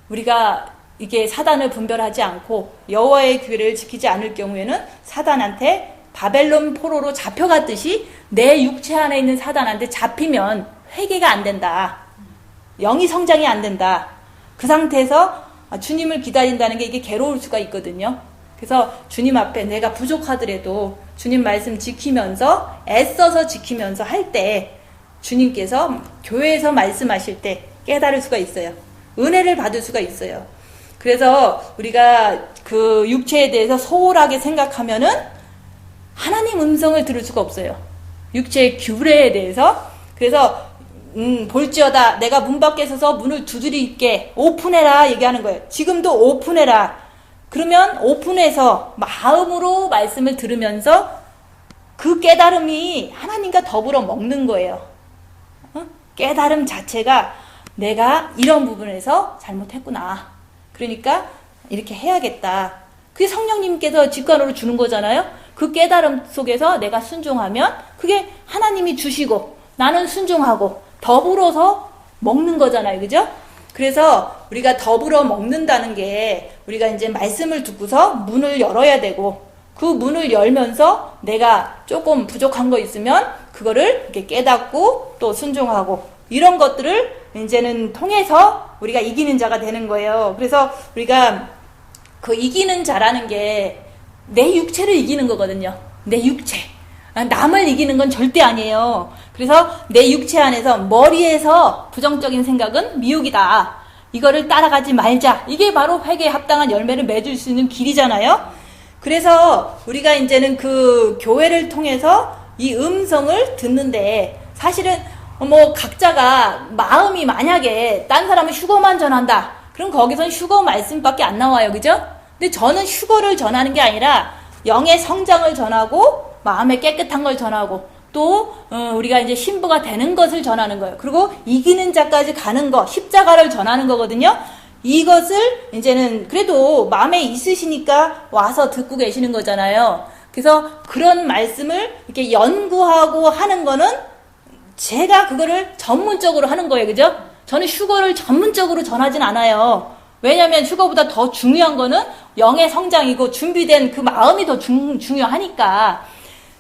우리가 이게 사단을 분별하지 않고 여호와의 규례를 지키지 않을 경우에는 사단한테 바벨론 포로로 잡혀갔듯이 내 육체 안에 있는 사단한테 잡히면 회개가 안 된다. 영이 성장이 안 된다. 그 상태에서 주님을 기다린다는 게 이게 괴로울 수가 있거든요. 그래서 주님 앞에 내가 부족하더라도 주님 말씀 지키면서 애써서 지키면서 할 때 주님께서 교회에서 말씀하실 때 깨달을 수가 있어요. 은혜를 받을 수가 있어요. 그래서 우리가 그 육체에 대해서 소홀하게 생각하면은 하나님 음성을 들을 수가 없어요. 육체의 규례에 대해서. 그래서 볼지어다 내가 문 밖에 서서 문을 두드릴게 오픈해라 얘기하는 거예요. 지금도 오픈해라. 그러면 오픈해서 마음으로 말씀을 들으면서 그 깨달음이 하나님과 더불어 먹는 거예요. 깨달음 자체가 내가 이런 부분에서 잘못했구나. 그러니까 이렇게 해야겠다. 그게 성령님께서 직관으로 주는 거잖아요. 그 깨달음 속에서 내가 순종하면 그게 하나님이 주시고 나는 순종하고 더불어서 먹는 거잖아요. 그죠? 그래서 우리가 더불어 먹는다는 게 우리가 이제 말씀을 듣고서 문을 열어야 되고 그 문을 열면서 내가 조금 부족한 거 있으면 그거를 이렇게 깨닫고 또 순종하고 이런 것들을 이제는 통해서 우리가 이기는 자가 되는 거예요. 그래서 우리가 그 이기는 자라는 게 내 육체를 이기는 거거든요. 내 육체. 남을 이기는 건 절대 아니에요. 그래서 내 육체 안에서 머리에서 부정적인 생각은 미혹이다. 이거를 따라가지 말자. 이게 바로 회개에 합당한 열매를 맺을 수 있는 길이잖아요. 그래서 우리가 이제는 그 교회를 통해서 이 음성을 듣는데 사실은 뭐 각자가 마음이 만약에 딴 사람은 휴거만 전한다. 그럼 거기선 휴거 말씀밖에 안 나와요. 그죠? 근데 저는 휴거를 전하는 게 아니라 영의 성장을 전하고 마음의 깨끗한 걸 전하고 또 우리가 이제 신부가 되는 것을 전하는 거예요. 그리고 이기는 자까지 가는 거, 십자가를 전하는 거거든요. 이것을 이제는 그래도 마음에 있으시니까 와서 듣고 계시는 거잖아요. 그래서 그런 말씀을 이렇게 연구하고 하는 거는 제가 그거를 전문적으로 하는 거예요. 그죠? 저는 휴거를 전문적으로 전하진 않아요. 왜냐하면 휴거보다 더 중요한 거는 영의 성장이고 준비된 그 마음이 더 중요하니까.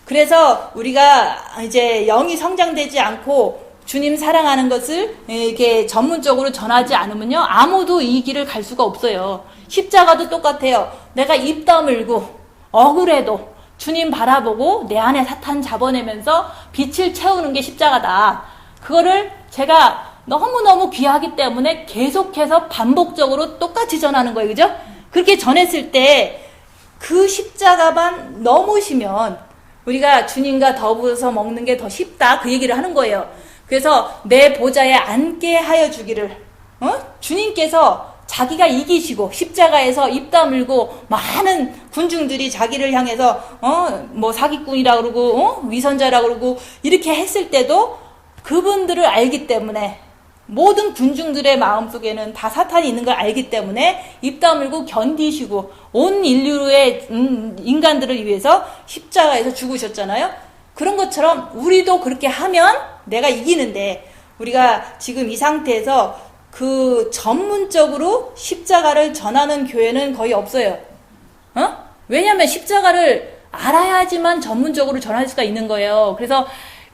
그래서 우리가 이제 영이 성장되지 않고 주님 사랑하는 것을 이렇게 전문적으로 전하지 않으면요, 아무도 이 길을 갈 수가 없어요. 십자가도 똑같아요. 내가 입 다물고 억울해도 주님 바라보고 내 안에 사탄 잡아내면서 빛을 채우는 게 십자가다. 그거를 제가 너무너무 귀하기 때문에 계속해서 반복적으로 똑같이 전하는 거예요. 그죠? 그렇게 전했을 때 그 십자가만 넘으시면 우리가 주님과 더불어서 먹는 게 더 쉽다. 그 얘기를 하는 거예요. 그래서 내 보좌에 앉게 하여 주기를 주님께서 자기가 이기시고 십자가에서 입 다물고 많은 군중들이 자기를 향해서 뭐 사기꾼이라 그러고 위선자라 그러고 이렇게 했을 때도 그분들을 알기 때문에 모든 군중들의 마음속에는 다 사탄이 있는 걸 알기 때문에 입 다물고 견디시고 온 인류의 인간들을 위해서 십자가에서 죽으셨잖아요. 그런 것처럼 우리도 그렇게 하면 내가 이기는데 우리가 지금 이 상태에서 그 전문적으로 십자가를 전하는 교회는 거의 없어요. 왜냐하면 십자가를 알아야지만 전문적으로 전할 수가 있는 거예요. 그래서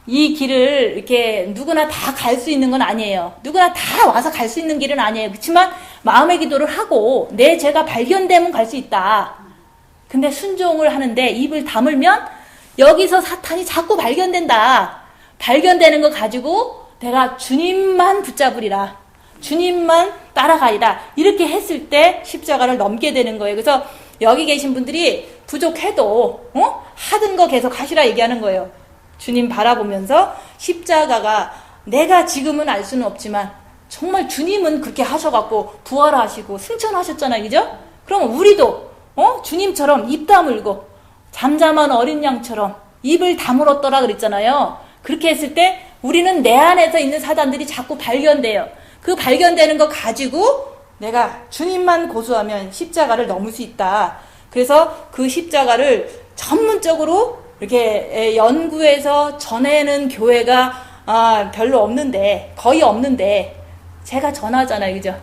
이 길을 이렇게 누구나 다 갈 수 있는 건 아니에요. 누구나 다 와서 갈 수 있는 길은 아니에요. 그렇지만 마음의 기도를 하고 내 죄가 발견되면 갈 수 있다. 근데 순종을 하는데 입을 다물면 여기서 사탄이 자꾸 발견된다. 발견되는 거 가지고 내가 주님만 붙잡으리라. 주님만 따라가리라. 이렇게 했을 때 십자가를 넘게 되는 거예요. 그래서 여기 계신 분들이 부족해도 하던 거 계속 하시라 얘기하는 거예요. 주님 바라보면서 십자가가 내가 지금은 알 수는 없지만 정말 주님은 그렇게 하셔갖고 부활하시고 승천하셨잖아요. 그죠? 그럼 우리도 주님처럼 입 다물고 잠잠한 어린 양처럼 입을 다물었더라 그랬잖아요. 그렇게 했을 때 우리는 내 안에서 있는 사단들이 자꾸 발견돼요. 그 발견되는 거 가지고 내가 주님만 고수하면 십자가를 넘을 수 있다. 그래서 그 십자가를 전문적으로 이렇게 연구해서 전하는 교회가 별로 없는데, 거의 없는데 제가 전하잖아요. 그죠?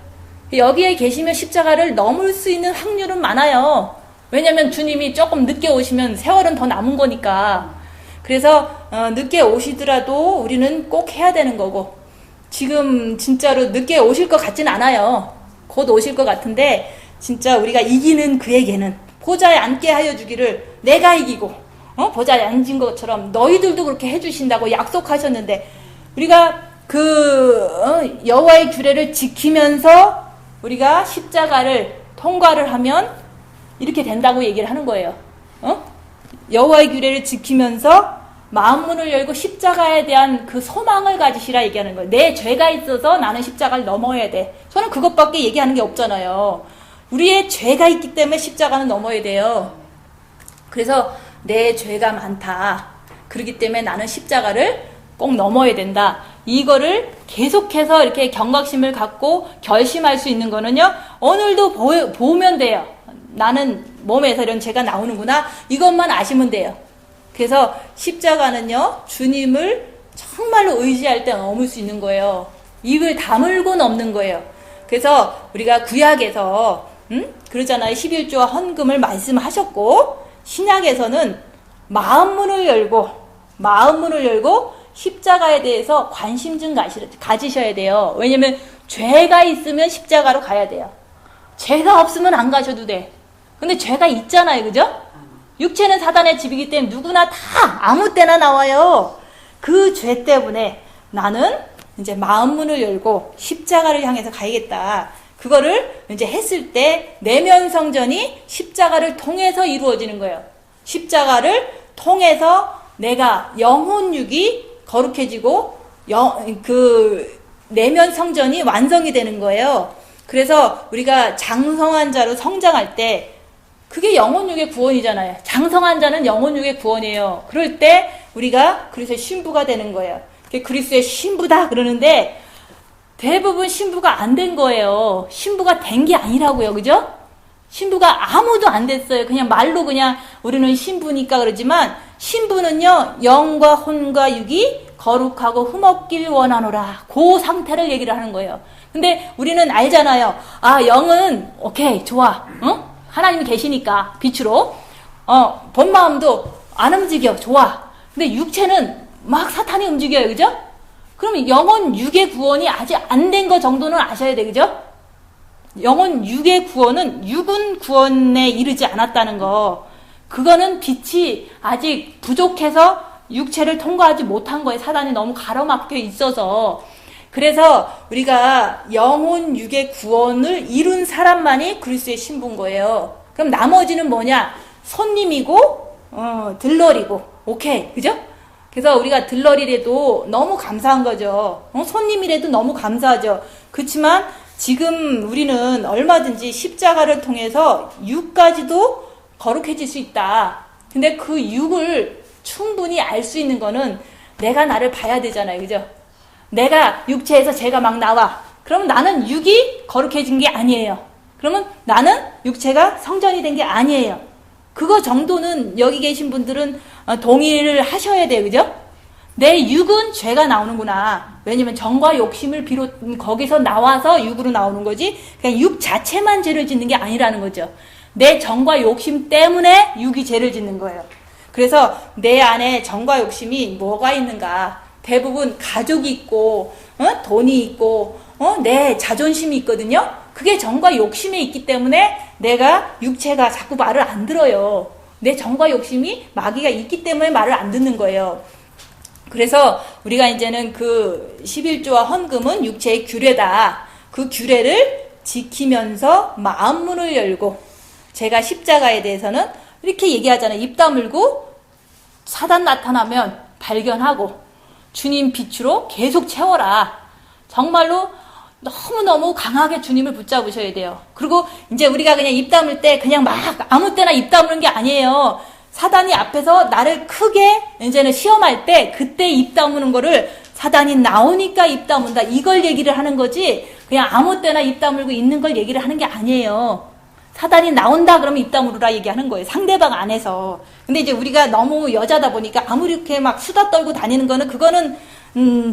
여기에 계시면 십자가를 넘을 수 있는 확률은 많아요. 왜냐면 주님이 조금 늦게 오시면 세월은 더 남은 거니까. 그래서 늦게 오시더라도 우리는 꼭 해야 되는 거고, 지금 진짜로 늦게 오실 것 같진 않아요. 곧 오실 것 같은데 진짜 우리가 이기는 그에게는 보좌에 앉게 하여 주기를, 내가 이기고 보좌에 앉은 것처럼 너희들도 그렇게 해주신다고 약속하셨는데, 우리가 그 여호와의 규례를 지키면서 우리가 십자가를 통과를 하면 이렇게 된다고 얘기를 하는 거예요. 여호와의 규례를 지키면서 마음문을 열고 십자가에 대한 그 소망을 가지시라 얘기하는 거예요. 내 죄가 있어서 나는 십자가를 넘어야 돼. 저는 그것밖에 얘기하는 게 없잖아요. 우리의 죄가 있기 때문에 십자가는 넘어야 돼요. 그래서 내 죄가 많다. 그렇기 때문에 나는 십자가를 꼭 넘어야 된다. 이거를 계속해서 이렇게 경각심을 갖고 결심할 수 있는 거는요, 오늘도 보면 돼요. 나는 몸에서 이런 죄가 나오는구나. 이것만 아시면 돼요. 그래서 십자가는요, 주님을 정말로 의지할 때 넘을 수 있는 거예요. 입을 다물고 넘는 거예요. 그래서 우리가 구약에서 그러잖아요. 11조와 헌금을 말씀하셨고, 신약에서는 마음문을 열고 십자가에 대해서 관심 좀 가지셔야 돼요. 왜냐면 죄가 있으면 십자가로 가야 돼요. 죄가 없으면 안 가셔도 돼. 근데 죄가 있잖아요. 그죠? 육체는 사단의 집이기 때문에 누구나 다 아무 때나 나와요. 그 죄 때문에 나는 이제 마음문을 열고 십자가를 향해서 가야겠다. 그거를 이제 했을 때 내면 성전이 십자가를 통해서 이루어지는 거예요. 십자가를 통해서 내가 영혼육이 거룩해지고 그 내면 성전이 완성이 되는 거예요. 그래서 우리가 장성한 자로 성장할 때 그게 영혼육의 구원이잖아요. 장성한 자는 영혼육의 구원이에요. 그럴 때 우리가 그리스도의 신부가 되는 거예요. 그리스도의 신부다 그러는데 대부분 신부가 안 된 거예요. 신부가 된 게 아니라고요. 그죠? 신부가 아무도 안 됐어요. 그냥 말로 그냥 우리는 신부니까 그러지만, 신부는요, 영과 혼과 육이 거룩하고 흠없길 원하노라. 그 상태를 얘기를 하는 거예요. 근데 우리는 알잖아요. 영은 오케이 좋아. 하나님이 계시니까 빛으로 본 마음도 안 움직여. 좋아. 근데 육체는 막 사탄이 움직여요. 그죠? 그럼 영혼 육의 구원이 아직 안 된 거 정도는 아셔야 돼. 그죠? 영혼 육의 구원은 육은 구원에 이르지 않았다는 거. 그거는 빛이 아직 부족해서 육체를 통과하지 못한 거예요. 사단이 너무 가로막혀 있어서. 그래서 우리가 영혼 육의 구원을 이룬 사람만이 그리스도의 신부인 거예요. 그럼 나머지는 뭐냐? 손님이고 들러리고. 오케이. 그죠? 그래서 우리가 들러리라도 너무 감사한 거죠. 손님이라도 너무 감사하죠. 그렇지만 지금 우리는 얼마든지 십자가를 통해서 육까지도 거룩해질 수 있다. 근데 그 육을 충분히 알 수 있는 거는 내가 나를 봐야 되잖아요. 그죠? 내가 육체에서 죄가 막 나와. 그러면 나는 육이 거룩해진 게 아니에요. 그러면 나는 육체가 성전이 된 게 아니에요. 그거 정도는 여기 계신 분들은 동의를 하셔야 돼요. 그죠? 내 육은 죄가 나오는구나. 왜냐면 정과 욕심을 거기서 나와서 육으로 나오는 거지, 그냥 육 자체만 죄를 짓는 게 아니라는 거죠. 내 정과 욕심 때문에 육이 죄를 짓는 거예요. 그래서 내 안에 정과 욕심이 뭐가 있는가? 대부분 가족이 있고, 돈이 있고, 내 자존심이 있거든요. 그게 정과 욕심에 있기 때문에 내가 육체가 자꾸 말을 안 들어요. 내 정과 욕심이 마귀가 있기 때문에 말을 안 듣는 거예요. 그래서 우리가 이제는 그 11조와 헌금은 육체의 규례다. 그 규례를 지키면서 마음문을 열고, 제가 십자가에 대해서는 이렇게 얘기하잖아요. 입 다물고 사단 나타나면 발견하고 주님 빛으로 계속 채워라. 정말로 너무너무 강하게 주님을 붙잡으셔야 돼요. 그리고 이제 우리가 그냥 입 다물 때 그냥 막 아무 때나 입 다무는 게 아니에요. 사단이 앞에서 나를 크게 이제는 시험할 때 그때 입 다무는 거를 사단이 나오니까 입 다문다. 이걸 얘기를 하는 거지, 그냥 아무 때나 입 다물고 있는 걸 얘기를 하는 게 아니에요. 사단이 나온다 그러면 입 다물으라 얘기하는 거예요. 상대방 안에서. 근데 이제 우리가 너무 여자다 보니까 아무리 이렇게 막 수다 떨고 다니는 거는 그거는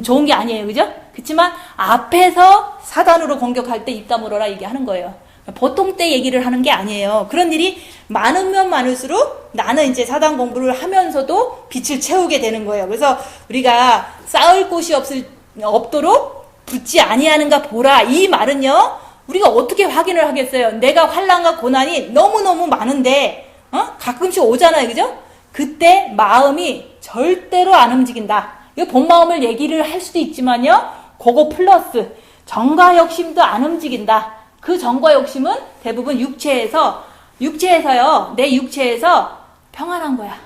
좋은 게 아니에요. 그죠? 그렇지만 앞에서 사단으로 공격할 때 입 다물어라 얘기하는 거예요. 보통 때 얘기를 하는 게 아니에요. 그런 일이 많으면 많을수록 나는 이제 사단 공부를 하면서도 빛을 채우게 되는 거예요. 그래서 우리가 쌓을 곳이 없도록 붙지 아니하는가 보라. 이 말은요, 우리가 어떻게 확인을 하겠어요? 내가 환난과 고난이 너무너무 많은데, 가끔씩 오잖아요. 그죠? 그때 마음이 절대로 안 움직인다. 이거 본 마음을 얘기를 할 수도 있지만요, 그거 플러스 정과 욕심도 안 움직인다. 그 정과 욕심은 대부분 육체에서요, 내 육체에서 평안한 거야.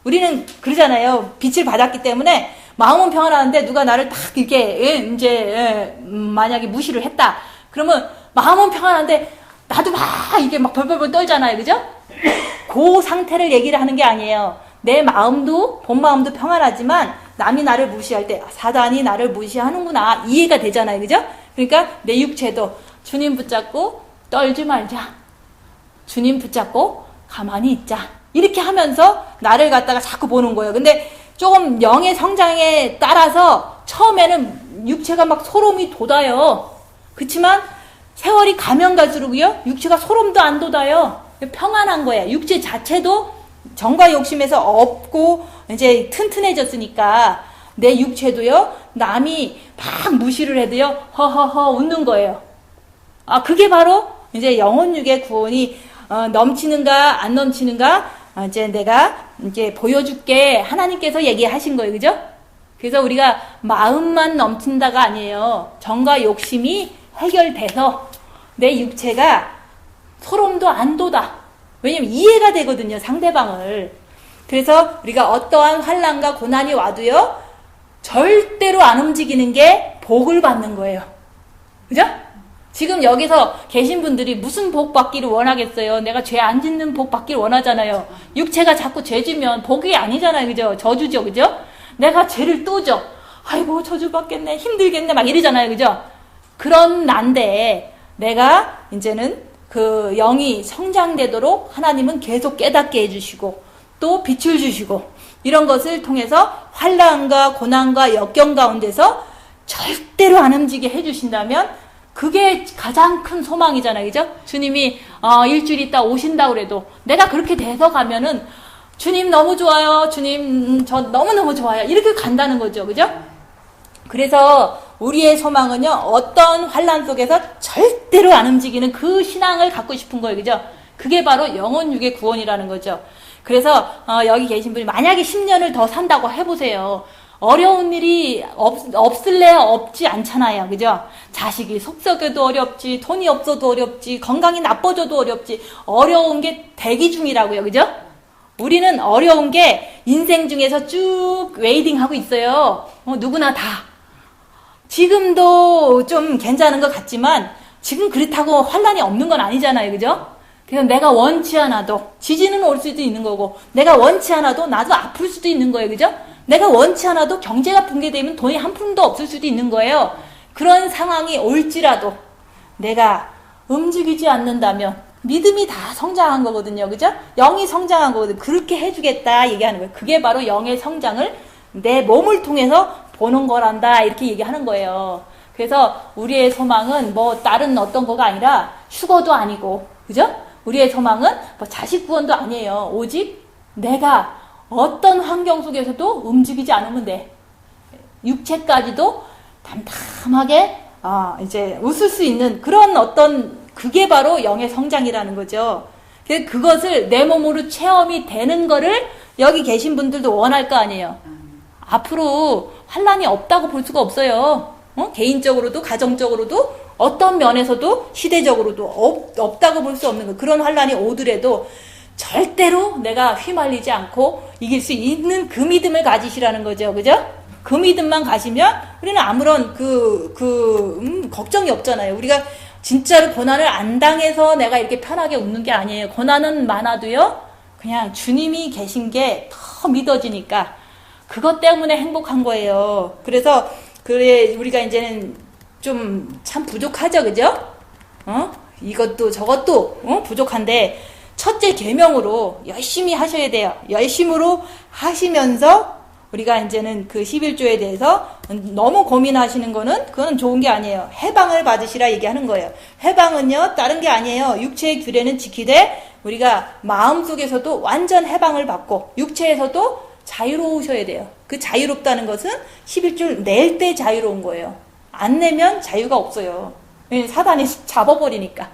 우리는 그러잖아요. 빛을 받았기 때문에 마음은 평안하는데 누가 나를 딱 이렇게 이제 만약에 무시를 했다. 그러면 마음은 평안한데 나도 막 이게 막 벌벌벌 떨잖아요. 그죠? 그 상태를 얘기를 하는 게 아니에요. 내 마음도 본 마음도 평안하지만 남이 나를 무시할 때 사단이 나를 무시하는구나 이해가 되잖아요. 그죠? 그러니까 내 육체도 주님 붙잡고 떨지 말자. 주님 붙잡고 가만히 있자. 이렇게 하면서 나를 갖다가 자꾸 보는 거예요. 근데 조금 영의 성장에 따라서 처음에는 육체가 막 소름이 돋아요. 그렇지만 세월이 가면 갈수록요, 육체가 소름도 안 돋아요. 평안한 거예요. 육체 자체도 정과 욕심에서 없고 이제 튼튼해졌으니까 내 육체도요, 남이 막 무시를 해도요, 허허허 웃는 거예요. 그게 바로 이제 영혼육의 구원이 넘치는가 안 넘치는가 이제 내가 이제 보여줄게 하나님께서 얘기하신 거예요. 그죠? 그래서 우리가 마음만 넘친다가 아니에요. 정과 욕심이 해결돼서 내 육체가 소름도 안 돋아. 왜냐면 이해가 되거든요. 상대방을. 그래서 우리가 어떠한 환난과 고난이 와도요, 절대로 안 움직이는 게 복을 받는 거예요. 그죠? 지금 여기서 계신 분들이 무슨 복 받기를 원하겠어요? 내가 죄 안 짓는 복 받기를 원하잖아요. 육체가 자꾸 죄 지면 복이 아니잖아요. 그죠? 저주죠. 그죠? 내가 죄를 또 져. 아이고, 저주 받겠네. 힘들겠네. 막 이러잖아요. 그죠? 그런 난데 내가 이제는 그 영이 성장되도록 하나님은 계속 깨닫게 해주시고 또 빛을 주시고 이런 것을 통해서 환난과 고난과 역경 가운데서 절대로 안 움직이게 해주신다면 그게 가장 큰 소망이잖아요. 그죠? 주님이 일주일 있다 오신다 그래도 내가 그렇게 돼서 가면은 주님 너무 좋아요. 주님 저 너무너무 좋아요. 이렇게 간다는 거죠. 그죠? 그래서 우리의 소망은요, 어떤 환난 속에서 절대로 안 움직이는 그 신앙을 갖고 싶은 거예요. 그죠? 그게 바로 영혼육의 구원이라는 거죠. 그래서 여기 계신 분이 만약에 10년을 더 산다고 해보세요. 어려운 일이 없을래야 없지 않잖아요. 그죠? 자식이 속썩여도 어렵지, 돈이 없어도 어렵지, 건강이 나빠져도 어렵지, 어려운 게 대기 중이라고요. 그죠? 우리는 어려운 게 인생 중에서 쭉 웨이딩하고 있어요. 누구나 다. 지금도 좀 괜찮은 것 같지만 지금 그렇다고 환난이 없는 건 아니잖아요. 그죠? 그래서 내가 원치 않아도 지진은 올 수도 있는 거고 내가 원치 않아도 나도 아플 수도 있는 거예요. 그죠? 내가 원치 않아도 경제가 붕괴되면 돈이 한 푼도 없을 수도 있는 거예요. 그런 상황이 올지라도 내가 움직이지 않는다면 믿음이 다 성장한 거거든요. 그죠? 영이 성장한 거거든요. 그렇게 해주겠다 얘기하는 거예요. 그게 바로 영의 성장을 내 몸을 통해서 보는 거란다 이렇게 얘기하는 거예요. 그래서 우리의 소망은 뭐 다른 어떤 거가 아니라 휴거도 아니고, 그죠? 우리의 소망은 뭐 자식 구원도 아니에요. 오직 내가 어떤 환경 속에서도 움직이지 않으면 돼. 육체까지도 담담하게 이제 웃을 수 있는 그런 어떤 그게 바로 영의 성장이라는 거죠. 그것을 내 몸으로 체험이 되는 거를 여기 계신 분들도 원할 거 아니에요. 앞으로 환난이 없다고 볼 수가 없어요. 개인적으로도 가정적으로도 어떤 면에서도 시대적으로도 없다고 볼 수 없는 거. 그런 환난이 오더라도 절대로 내가 휘말리지 않고 이길 수 있는 그 믿음을 가지시라는 거죠. 그죠? 그 믿음만 가시면 우리는 아무런 걱정이 없잖아요. 우리가 진짜로 고난을 안 당해서 내가 이렇게 편하게 웃는 게 아니에요. 고난은 많아도요, 그냥 주님이 계신 게 더 믿어지니까 그것 때문에 행복한 거예요. 그래서 우리가 이제는 좀 참 부족하죠, 그죠? 이것도 저것도 부족한데 첫째 계명으로 열심히 하셔야 돼요. 열심으로 하시면서 우리가 이제는 그 11조에 대해서 너무 고민하시는 거는 그거는 좋은 게 아니에요. 해방을 받으시라 얘기하는 거예요. 해방은요 다른 게 아니에요. 육체의 규례는 지키되 우리가 마음속에서도 완전 해방을 받고 육체에서도 자유로우셔야 돼요. 그 자유롭다는 것은 11조를 낼 때 자유로운 거예요. 안 내면 자유가 없어요. 사단이 잡아버리니까.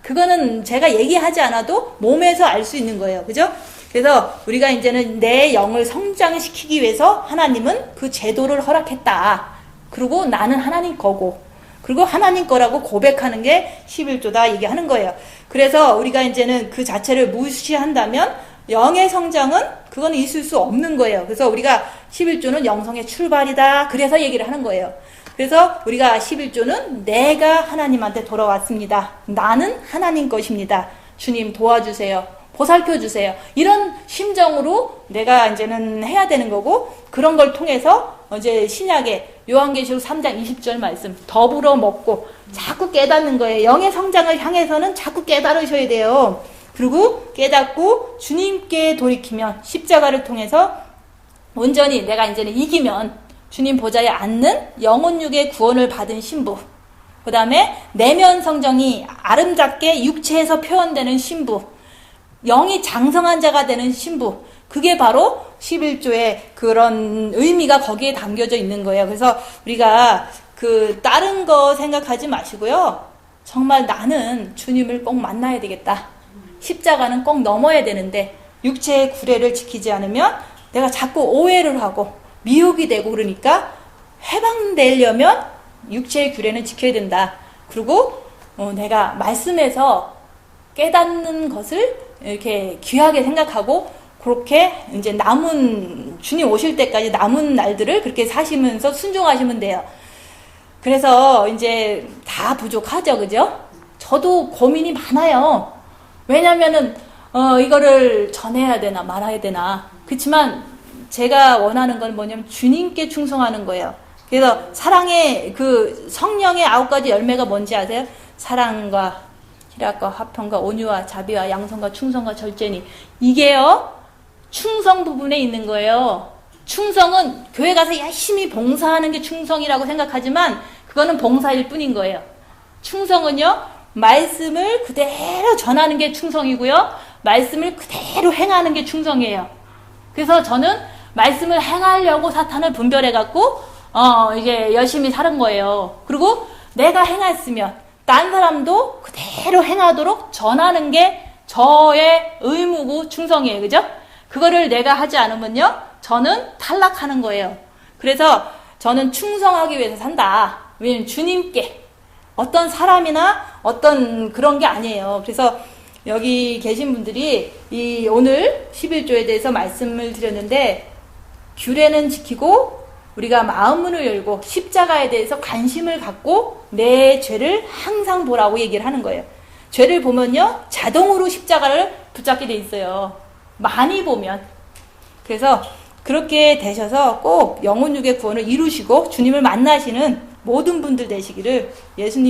그거는 제가 얘기하지 않아도 몸에서 알 수 있는 거예요. 그죠? 그래서 우리가 이제는 내 영을 성장시키기 위해서 하나님은 그 제도를 허락했다. 그리고 나는 하나님 거고, 그리고 하나님 거라고 고백하는 게 11조다 얘기하는 거예요. 그래서 우리가 이제는 그 자체를 무시한다면 영의 성장은 그건 있을 수 없는 거예요. 그래서 우리가 11조는 영성의 출발이다. 그래서 얘기를 하는 거예요. 그래서 우리가 11조는 내가 하나님한테 돌아왔습니다. 나는 하나님 것입니다. 주님 도와주세요. 보살펴 주세요. 이런 심정으로 내가 이제는 해야 되는 거고, 그런 걸 통해서 이제 신약의 요한계시록 3장 20절 말씀 더불어 먹고 자꾸 깨닫는 거예요. 영의 성장을 향해서는 자꾸 깨달으셔야 돼요. 그리고 깨닫고 주님께 돌이키면 십자가를 통해서 온전히 내가 이제는 이기면 주님 보좌에 앉는 영혼육의 구원을 받은 신부, 그 다음에 내면 성정이 아름답게 육체에서 표현되는 신부, 영이 장성한 자가 되는 신부, 그게 바로 11조의 그런 의미가 거기에 담겨져 있는 거예요. 그래서 우리가 그 다른 거 생각하지 마시고요. 정말 나는 주님을 꼭 만나야 되겠다. 십자가는 꼭 넘어야 되는데 육체의 구례를 지키지 않으면 내가 자꾸 오해를 하고 미혹이 되고 그러니까 해방되려면 육체의 규례는 지켜야 된다. 그리고 내가 말씀에서 깨닫는 것을 이렇게 귀하게 생각하고 그렇게 이제 남은 주님 오실 때까지 남은 날들을 그렇게 사시면서 순종하시면 돼요. 그래서 이제 다 부족하죠, 그죠? 저도 고민이 많아요. 왜냐면은 이거를 전해야 되나 말아야 되나. 그렇지만 제가 원하는 건 뭐냐면 주님께 충성하는 거예요. 그래서 사랑의 그 성령의 9가지 열매가 뭔지 아세요? 사랑과 희락과 화평과 온유와 자비와 양선과 충성과 절제니. 이게요 충성 부분에 있는 거예요. 충성은 교회 가서 열심히 봉사하는 게 충성이라고 생각하지만 그거는 봉사일 뿐인 거예요. 충성은요 말씀을 그대로 전하는 게 충성이고요, 말씀을 그대로 행하는 게 충성이에요. 그래서 저는 말씀을 행하려고 사탄을 분별해갖고 이게 열심히 사는 거예요. 그리고 내가 행했으면 딴 사람도 그대로 행하도록 전하는 게 저의 의무고 충성이에요. 그죠? 그거를 내가 하지 않으면요 저는 탈락하는 거예요. 그래서 저는 충성하기 위해서 산다. 왜냐면 주님께, 어떤 사람이나 어떤 그런 게 아니에요. 그래서 여기 계신 분들이 이 오늘 11조에 대해서 말씀을 드렸는데, 규례는 지키고 우리가 마음문을 열고 십자가에 대해서 관심을 갖고 내 죄를 항상 보라고 얘기를 하는 거예요. 죄를 보면요 자동으로 십자가를 붙잡게 돼 있어요. 많이 보면. 그래서 그렇게 되셔서 꼭 영혼육의 구원을 이루시고 주님을 만나시는 모든 분들 되시기를 예수님